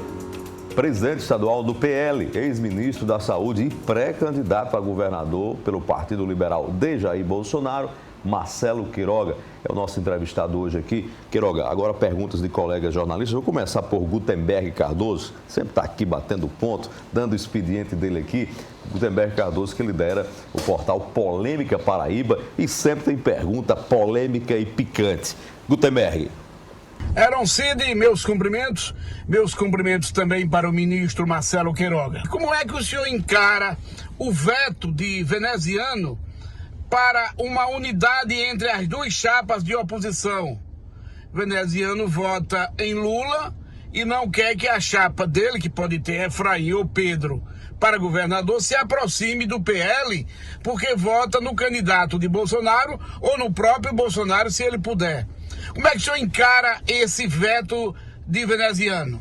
presidente estadual do PL, ex-ministro da Saúde e pré-candidato a governador pelo Partido Liberal de Jair Bolsonaro, Marcelo Queiroga. É o nosso entrevistado hoje aqui. Queiroga, agora perguntas de colegas jornalistas. Vou começar por Gutenberg Cardoso, sempre está aqui batendo ponto, dando o expediente dele aqui. Gutenberg Cardoso, que lidera o portal Polêmica Paraíba e sempre tem pergunta polêmica e picante. Gutenberg. Aaron Cid, meus cumprimentos também para o ministro Marcelo Queiroga. Como é que o senhor encara o veto de Veneziano para uma unidade entre as duas chapas de oposição? Veneziano vota em Lula e não quer que a chapa dele, que pode ter Efraim ou Pedro, para governador, se aproxime do PL, porque vota no candidato de Bolsonaro ou no próprio Bolsonaro, se ele puder. Como é que o senhor encara esse veto de Veneziano?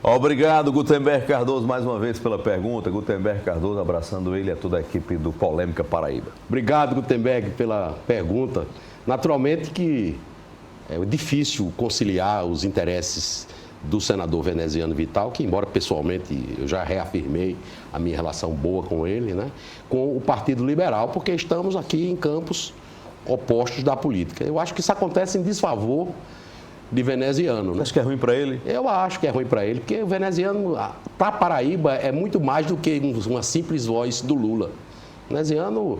Obrigado, Gutenberg Cardoso, mais uma vez pela pergunta. Gutenberg Cardoso, abraçando ele e a toda a equipe do Polêmica Paraíba. Obrigado, Gutenberg, pela pergunta. Naturalmente que é difícil conciliar os interesses do senador veneziano Vital, que embora pessoalmente eu já reafirmei a minha relação boa com ele, né, com o Partido Liberal, porque estamos aqui em campos opostos da política. Eu acho que isso acontece em desfavor de veneziano. Né? Acho que é ruim para ele? Eu acho que é ruim para ele, porque o veneziano, para Paraíba, é muito mais do que uma simples voz do Lula. O veneziano,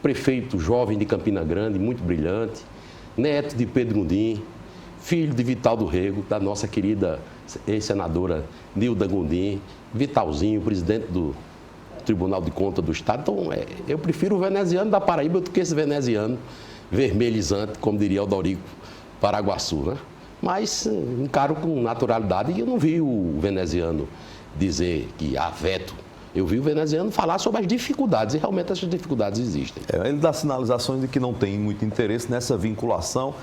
prefeito jovem de Campina Grande, muito brilhante, neto de Pedro Gondim, filho de Vital do Rego, da nossa querida ex-senadora Nilda Gondim, Vitalzinho, presidente do Tribunal de Contas do Estado. Então, eu prefiro o veneziano da Paraíba do que esse veneziano vermelhizante, como diria o Dorico Paraguaçu, né? Mas encaro com naturalidade e eu não vi o veneziano dizer que há veto. Eu vi o veneziano falar sobre as dificuldades e realmente essas dificuldades existem. Ele dá sinalizações de que não tem muito interesse nessa vinculação,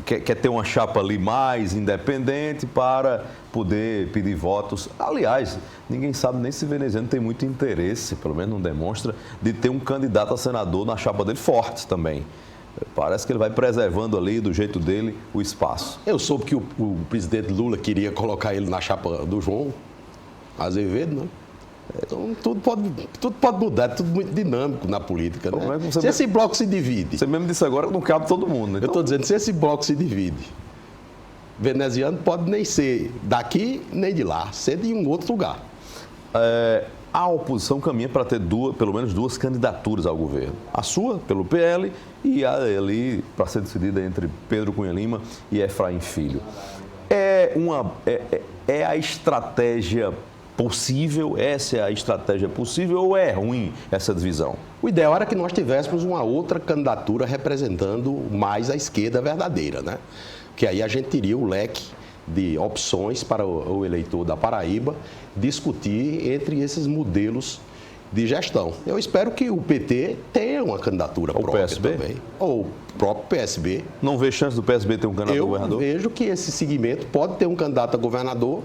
quer ter uma chapa ali mais independente para poder pedir votos. Aliás, ninguém sabe nem se o veneziano tem muito interesse, pelo menos não demonstra, de ter um candidato a senador na chapa dele forte também. Parece que ele vai preservando ali, do jeito dele, o espaço. Eu soube que o presidente Lula queria colocar ele na chapa do João Azevedo, né? Então, tudo pode mudar, é tudo muito dinâmico na política, né? Se esse bloco se divide... Você mesmo disse agora que não cabe todo mundo, né? Eu estou dizendo, se esse bloco se divide, veneziano pode nem ser daqui nem de lá, ser de um outro lugar. A oposição caminha para ter pelo menos duas candidaturas ao governo. A sua, pelo PL, e a ali para ser decidida entre Pedro Cunha Lima e Efraim Filho. É a estratégia possível? Essa é a estratégia possível ou é ruim essa divisão? O ideal era que nós tivéssemos uma outra candidatura representando mais a esquerda verdadeira, né? Que aí a gente teria o leque de opções para o eleitor da Paraíba discutir entre esses modelos de gestão. Eu espero que o PT tenha uma candidatura própria PSB? Também. Ou o próprio PSB. Não vê chance do PSB ter um candidato a governador? Eu vejo que esse segmento pode ter um candidato a governador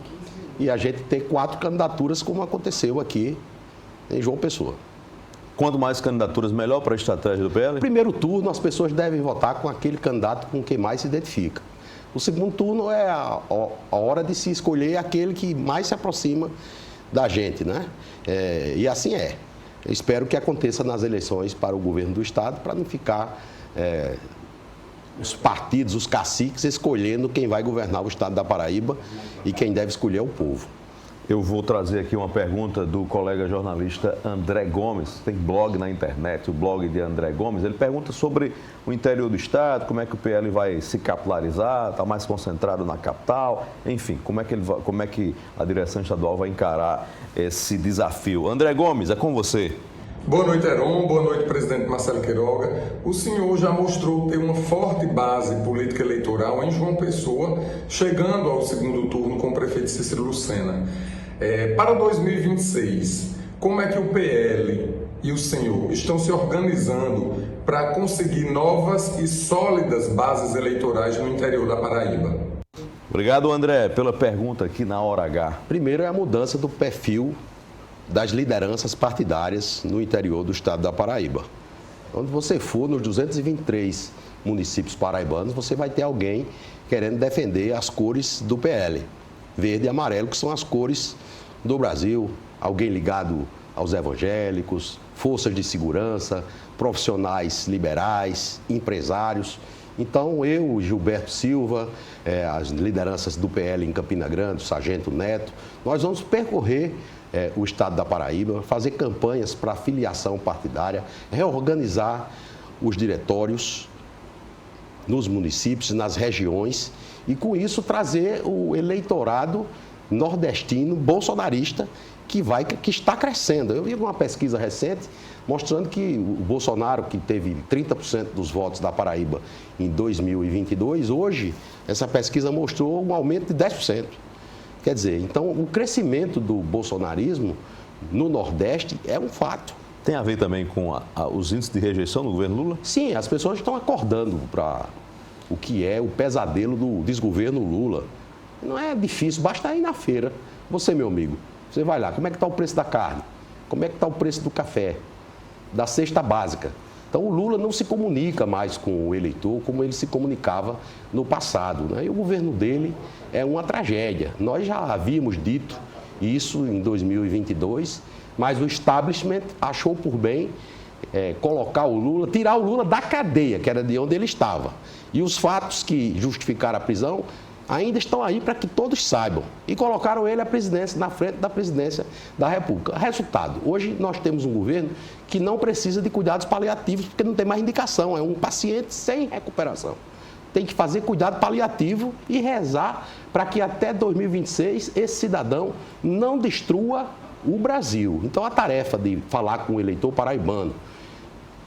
e a gente ter 4 candidaturas, como aconteceu aqui em João Pessoa. Quanto mais candidaturas, melhor para a estratégia do PL? No primeiro turno, as pessoas devem votar com aquele candidato com quem mais se identifica. O segundo turno é a hora de se escolher aquele que mais se aproxima da gente, né? E assim é. Eu espero que aconteça nas eleições para o governo do Estado, para não ficar os partidos, os caciques, escolhendo quem vai governar o Estado da Paraíba e quem deve escolher é o povo. Eu vou trazer aqui uma pergunta do colega jornalista André Gomes, tem blog na internet, o blog de André Gomes. Ele pergunta sobre o interior do estado, como é que o PL vai se capilarizar, está mais concentrado na capital, enfim, como é que a direção estadual vai encarar esse desafio. André Gomes, é com você. Boa noite, Heron. Boa noite, presidente Marcelo Queiroga. O senhor já mostrou ter uma forte base política eleitoral em João Pessoa, chegando ao segundo turno com o prefeito Cícero Lucena. Para 2026, como é que o PL e o senhor estão se organizando para conseguir novas e sólidas bases eleitorais no interior da Paraíba? Obrigado, André, pela pergunta aqui na Hora H. Primeiro é a mudança do perfil das lideranças partidárias no interior do estado da Paraíba. Onde você for, nos 223 municípios paraibanos, você vai ter alguém querendo defender as cores do PL, verde e amarelo, que são as cores do Brasil, alguém ligado aos evangélicos, forças de segurança, profissionais liberais, empresários. Então, eu, Gilberto Silva, as lideranças do PL em Campina Grande, o Sargento Neto, nós vamos percorrer o estado da Paraíba, fazer campanhas para filiação partidária, reorganizar os diretórios nos municípios, nas regiões e, com isso, trazer o eleitorado nordestino, bolsonarista, que está crescendo. Eu vi uma pesquisa recente mostrando que o Bolsonaro, que teve 30% dos votos da Paraíba em 2022, hoje, essa pesquisa mostrou um aumento de 10%. Quer dizer, então, o crescimento do bolsonarismo no Nordeste é um fato. Tem a ver também com os índices de rejeição do governo Lula? Sim, as pessoas estão acordando para o que é o pesadelo do desgoverno Lula. Não é difícil, basta ir na feira. Você, meu amigo, você vai lá, como é que está o preço da carne? Como é que está o preço do café? Da cesta básica? Então, o Lula não se comunica mais com o eleitor como ele se comunicava no passado, né? E o governo dele é uma tragédia. Nós já havíamos dito isso em 2022, mas o establishment achou por bem colocar o Lula, tirar o Lula da cadeia, que era de onde ele estava. E os fatos que justificaram a prisão ainda estão aí para que todos saibam. E colocaram ele à presidência, na frente da presidência da República. Resultado, hoje nós temos um governo que não precisa de cuidados paliativos, porque não tem mais indicação, é um paciente sem recuperação. Tem que fazer cuidado paliativo e rezar para que até 2026 esse cidadão não destrua o Brasil. Então a tarefa de falar com o eleitor paraibano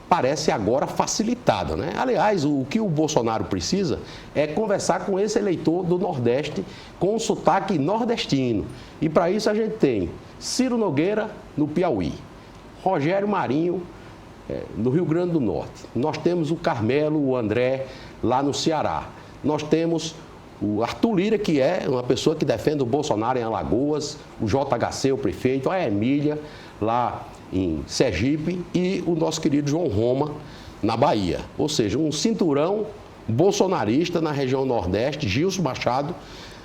parece agora facilitada, né? Aliás, o que o Bolsonaro precisa é conversar com esse eleitor do Nordeste com um sotaque nordestino. E para isso a gente tem Ciro Nogueira no Piauí, Rogério Marinho no Rio Grande do Norte. Nós temos o Carmelo, o André lá no Ceará. Nós temos o Arthur Lira, que é uma pessoa que defende o Bolsonaro em Alagoas, o JHC, o prefeito, a Emília lá em Sergipe e o nosso querido João Roma na Bahia. Ou seja, um cinturão bolsonarista na região Nordeste, Gilson Machado,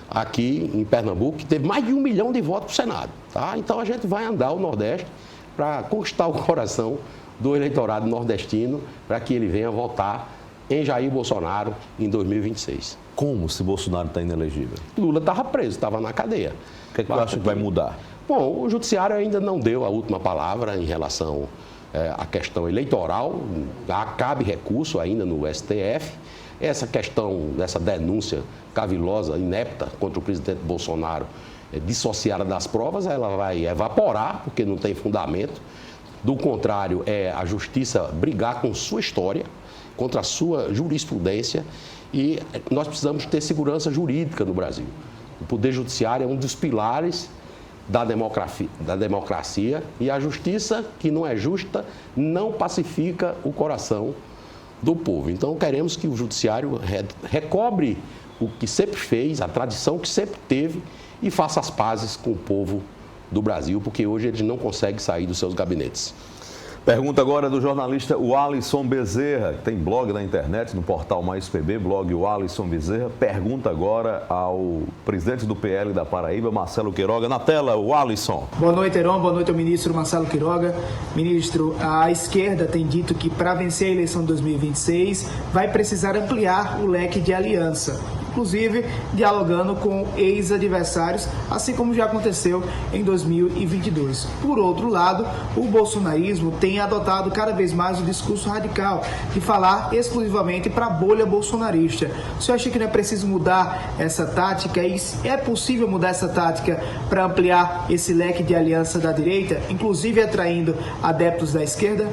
aqui em Pernambuco, que teve mais de 1 milhão de votos para o Senado. Tá? Então a gente vai andar o Nordeste para conquistar o coração do eleitorado nordestino, para que ele venha votar em Jair Bolsonaro em 2026. Como se Bolsonaro está inelegível? Lula estava preso, estava na cadeia. O que é que tu acha que vai mudar? Bom, o Judiciário ainda não deu a última palavra em relação à questão eleitoral. Cabe recurso ainda no STF. Essa questão dessa denúncia cavilosa, inepta contra o presidente Bolsonaro, dissociada das provas, ela vai evaporar, porque não tem fundamento. Do contrário, é a justiça brigar com sua história, contra a sua jurisprudência, e nós precisamos ter segurança jurídica no Brasil. O Poder Judiciário é um dos pilares da democracia, e a justiça, que não é justa, não pacifica o coração do povo. Então, queremos que o Judiciário recobre o que sempre fez, a tradição que sempre teve, e faça as pazes com o povo do Brasil, porque hoje eles não conseguem sair dos seus gabinetes. Pergunta agora do jornalista Alisson Bezerra, que tem blog na internet, no portal Mais PB, blog Alisson Bezerra. Pergunta agora ao presidente do PL da Paraíba, Marcelo Queiroga. Na tela, o Alisson. Boa noite, Heron. Boa noite ao ministro Marcelo Queiroga. Ministro, a esquerda tem dito que para vencer a eleição de 2026 vai precisar ampliar o leque de aliança, inclusive dialogando com ex-adversários, assim como já aconteceu em 2022. Por outro lado, o bolsonarismo tem adotado cada vez mais o discurso radical de falar exclusivamente para a bolha bolsonarista. O senhor acha que não é preciso mudar essa tática? E é possível mudar essa tática para ampliar esse leque de aliança da direita, inclusive atraindo adeptos da esquerda?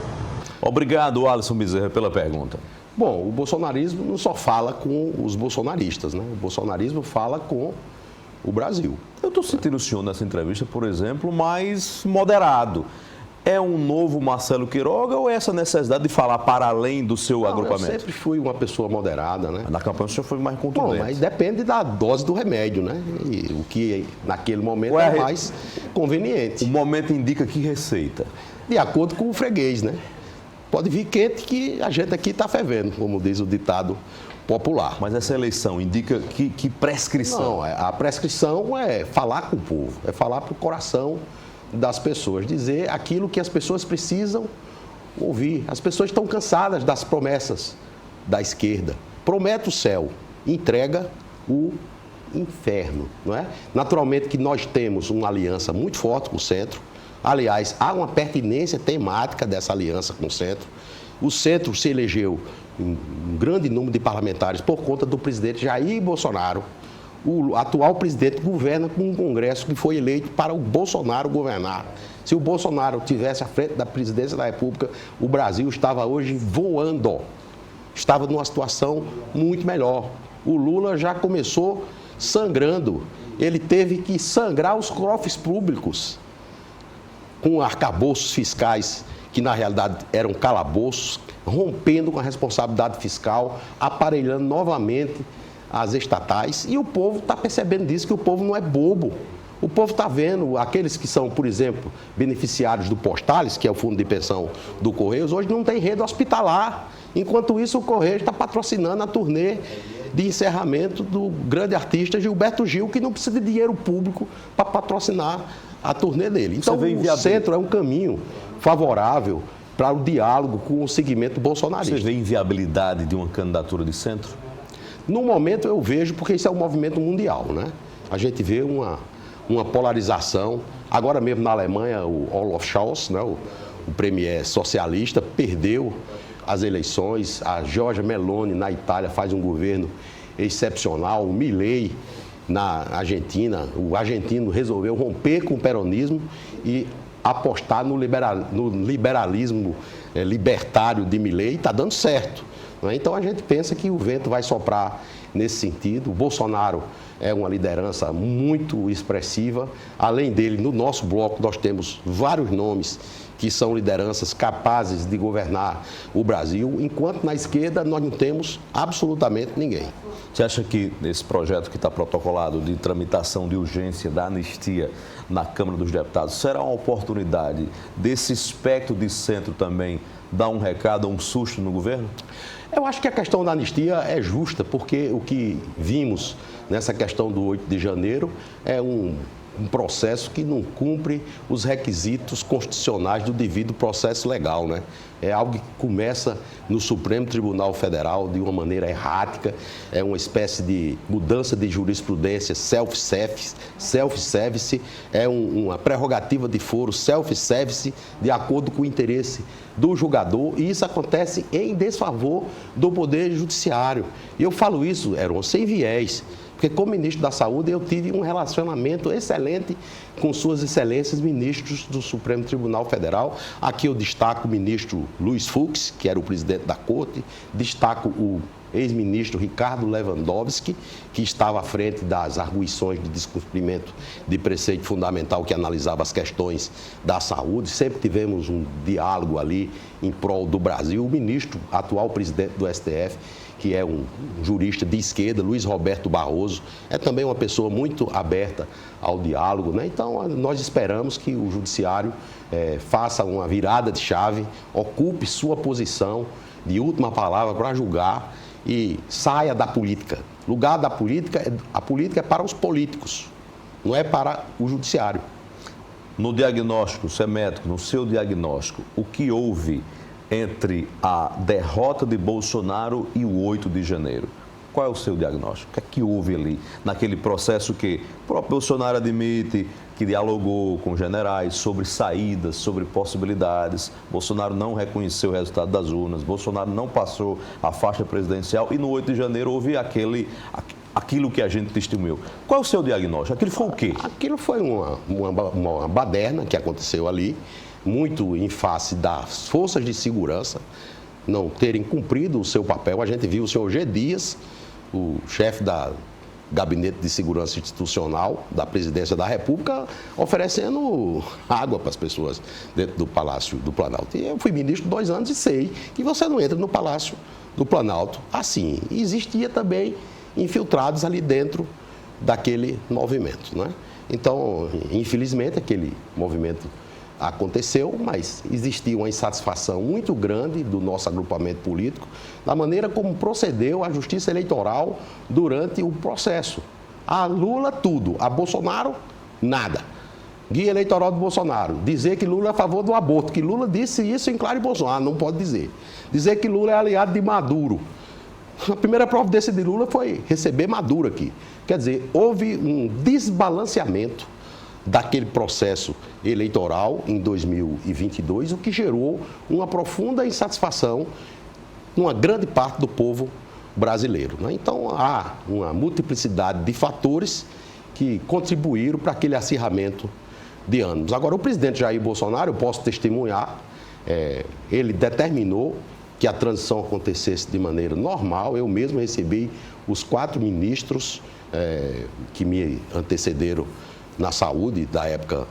Obrigado, Alisson Bezerra, pela pergunta. Bom, o bolsonarismo não só fala com os bolsonaristas, né? O bolsonarismo fala com o Brasil. Eu estou sentindo o senhor nessa entrevista, por exemplo, mais moderado. É um novo Marcelo Queiroga ou é essa necessidade de falar para além do seu agrupamento? Eu sempre fui uma pessoa moderada, né? Na campanha o senhor foi mais contundente. Bom, mas depende da dose do remédio, né? E o que naquele momento é mais conveniente. O momento indica que receita? De acordo com o freguês, né? Pode vir quente que a gente aqui está fervendo, como diz o ditado popular. Mas essa eleição indica que prescrição? Não, a prescrição é falar com o povo, é falar para o coração das pessoas, dizer aquilo que as pessoas precisam ouvir. As pessoas estão cansadas das promessas da esquerda. Promete o céu, entrega o inferno, não é? Naturalmente que nós temos uma aliança muito forte com o centro. Aliás, há uma pertinência temática dessa aliança com o centro. O centro se elegeu um grande número de parlamentares por conta do presidente Jair Bolsonaro. O atual presidente governa com um Congresso que foi eleito para o Bolsonaro governar. Se o Bolsonaro estivesse à frente da presidência da República, o Brasil estava hoje voando. Estava numa situação muito melhor. O Lula já começou sangrando. Ele teve que sangrar os cofres públicos com arcabouços fiscais que na realidade eram calabouços, rompendo com a responsabilidade fiscal, aparelhando novamente as estatais. E o povo está percebendo disso, que o povo não é bobo. O povo está vendo, aqueles que são, por exemplo, beneficiários do Postales, que é o fundo de pensão do Correios, hoje não tem rede hospitalar. Enquanto isso, o Correio está patrocinando a turnê de encerramento do grande artista Gilberto Gil, que não precisa de dinheiro público para patrocinar a turnê dele. Então, o centro é um caminho favorável para o diálogo com o segmento bolsonarista. Você vê inviabilidade de uma candidatura de centro? No momento eu vejo, porque isso é um movimento mundial, né? A gente vê uma polarização. Agora mesmo na Alemanha, o Olaf Scholz, né, o premier socialista, perdeu as eleições. A Giorgia Meloni, na Itália, faz um governo excepcional. O Milei, na Argentina, o argentino resolveu romper com o peronismo e apostar no liberalismo libertário de Milei, e está dando certo. Né? Então a gente pensa que o vento vai soprar nesse sentido. O Bolsonaro é uma liderança muito expressiva. Além dele, no nosso bloco, nós temos vários nomes que são lideranças capazes de governar o Brasil, enquanto na esquerda nós não temos absolutamente ninguém. Você acha que esse projeto que está protocolado de tramitação de urgência da anistia na Câmara dos Deputados será uma oportunidade desse espectro de centro também dar um recado, um susto no governo? Eu acho que a questão da anistia é justa, porque o que vimos nessa questão do 8 de janeiro é um processo que não cumpre os requisitos constitucionais do devido processo legal, né? É algo que começa no Supremo Tribunal Federal de uma maneira errática, é uma espécie de mudança de jurisprudência self-service, é uma prerrogativa de foro self-service de acordo com o interesse do julgador, e isso acontece em desfavor do Poder Judiciário. E eu falo isso, Heron, sem viés. Porque como ministro da Saúde eu tive um relacionamento excelente com suas excelências ministros do Supremo Tribunal Federal. Aqui eu destaco o ministro Luiz Fux, que era o presidente da Corte, destaco o ex-ministro Ricardo Lewandowski, que estava à frente das arguições de descumprimento de preceito fundamental que analisava as questões da saúde. Sempre tivemos um diálogo ali em prol do Brasil. O ministro, atual presidente do STF, que é um jurista de esquerda, Luiz Roberto Barroso, é também uma pessoa muito aberta ao diálogo, né? Então, nós esperamos que o Judiciário faça uma virada de chave, ocupe sua posição de última palavra para julgar e saia da política. O lugar da política, a política é para os políticos, não é para o Judiciário. No diagnóstico, você é médico, no seu diagnóstico, o que houve entre a derrota de Bolsonaro e o 8 de janeiro? Qual é o seu diagnóstico? O que é que houve ali, naquele processo que o próprio Bolsonaro admite, que dialogou com generais sobre saídas, sobre possibilidades? Bolsonaro não reconheceu o resultado das urnas, Bolsonaro não passou a faixa presidencial e no 8 de janeiro houve aquilo que a gente testemunhou. Qual é o seu diagnóstico? Aquilo foi o quê? Aquilo foi uma baderna que aconteceu ali, muito em face das forças de segurança não terem cumprido o seu papel. A gente viu o senhor G. Dias, o chefe da Gabinete de Segurança Institucional da Presidência da República, oferecendo água para as pessoas dentro do Palácio do Planalto. E eu fui ministro 2 anos e sei que você não entra no Palácio do Planalto assim. E existia também infiltrados ali dentro daquele movimento, né? Então, infelizmente, aquele movimento aconteceu, mas existia uma insatisfação muito grande do nosso agrupamento político da maneira como procedeu a Justiça Eleitoral durante o processo. A Lula, tudo. A Bolsonaro, nada. Guia eleitoral do Bolsonaro. Dizer que Lula é a favor do aborto, que Lula disse isso em claro e Bolsonaro, não pode dizer. Dizer que Lula é aliado de Maduro. A primeira providência de Lula foi receber Maduro aqui. Quer dizer, houve um desbalanceamento daquele processo eleitoral em 2022, o que gerou uma profunda insatisfação numa grande parte do povo brasileiro, né? Então, há uma multiplicidade de fatores que contribuíram para aquele acirramento de ânimos. Agora, o presidente Jair Bolsonaro, eu posso testemunhar, ele determinou que a transição acontecesse de maneira normal. Eu mesmo recebi os 4 ministros que me antecederam na saúde, da época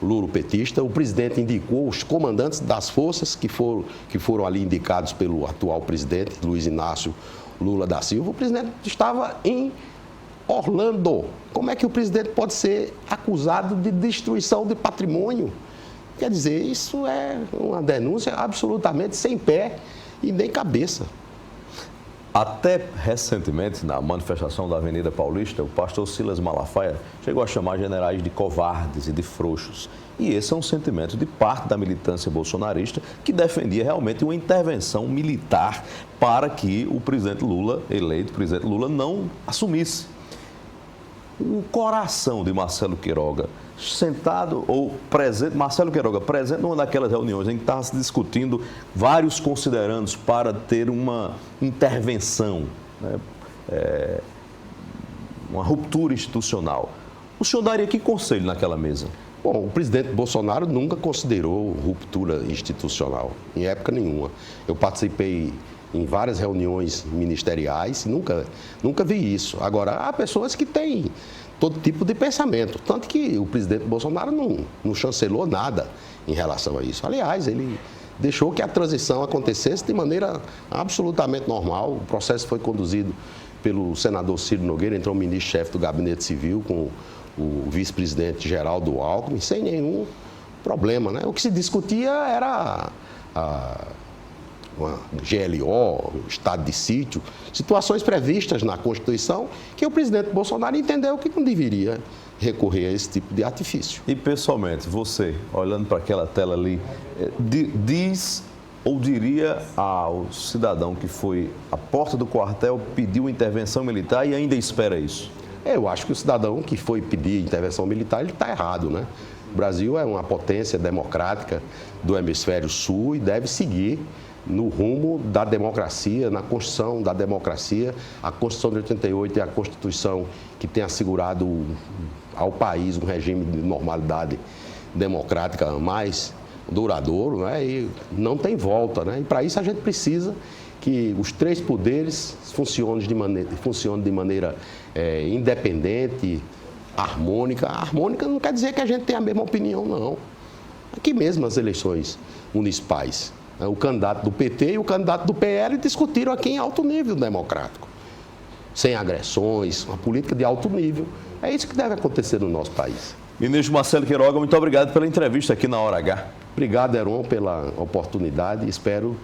lulopetista. O presidente indicou os comandantes das forças que foram ali indicados pelo atual presidente, Luiz Inácio Lula da Silva. O presidente estava em Orlando. Como é que o presidente pode ser acusado de destruição de patrimônio? Quer dizer, isso é uma denúncia absolutamente sem pé e nem cabeça. Até recentemente, na manifestação da Avenida Paulista, o pastor Silas Malafaia chegou a chamar generais de covardes e de frouxos. E esse é um sentimento de parte da militância bolsonarista que defendia realmente uma intervenção militar para que o presidente Lula, eleito presidente Lula, não assumisse. O coração de Marcelo Queiroga, sentado ou presente, Marcelo Queiroga presente numa daquelas reuniões em que estava se discutindo vários considerandos para ter uma intervenção, né, uma ruptura institucional. O senhor daria que conselho naquela mesa? Bom, o presidente Bolsonaro nunca considerou ruptura institucional, em época nenhuma. Eu participei em várias reuniões ministeriais e nunca vi isso. Agora, há pessoas que têm todo tipo de pensamento, tanto que o presidente Bolsonaro não chancelou nada em relação a isso. Aliás, ele deixou que a transição acontecesse de maneira absolutamente normal. O processo foi conduzido pelo senador Ciro Nogueira, entrou o ministro-chefe do Gabinete Civil com o vice-presidente Geraldo Alckmin, sem nenhum problema, né? O que se discutia era uma GLO, estado de sítio, situações previstas na Constituição que o presidente Bolsonaro entendeu que não deveria recorrer a esse tipo de artifício. E pessoalmente, você, olhando para aquela tela ali, diz ou diria ao cidadão que foi à porta do quartel, pediu intervenção militar e ainda espera isso? Eu acho que o cidadão que foi pedir intervenção militar, ele está errado, né? O Brasil é uma potência democrática do hemisfério sul e deve seguir no rumo da democracia, na construção da democracia. A Constituição de 88 é a Constituição que tem assegurado ao país um regime de normalidade democrática mais duradouro, né? E não tem volta, né? E para isso a gente precisa que os três poderes funcionem de maneira independente, harmônica. Harmônica não quer dizer que a gente tenha a mesma opinião, não. Aqui mesmo as eleições municipais, o candidato do PT e o candidato do PL discutiram aqui em alto nível democrático, sem agressões, uma política de alto nível. É isso que deve acontecer no nosso país. Ministro Marcelo Queiroga, muito obrigado pela entrevista aqui na Hora H. Obrigado, Heron, pela oportunidade. Espero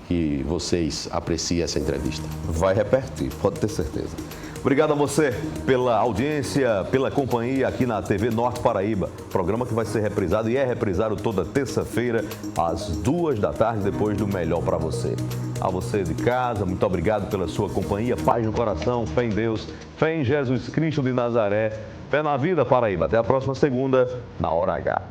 que vocês apreciem essa entrevista. Vai repetir, pode ter certeza. Obrigado a você pela audiência, pela companhia aqui na TV Norte Paraíba. Programa que vai ser reprisado e é reprisado toda terça-feira, às 2 da tarde, depois do Melhor para Você. A você de casa, muito obrigado pela sua companhia. Paz no coração, fé em Deus, fé em Jesus Cristo de Nazaré, fé na vida, Paraíba. Até a próxima segunda, na Hora H.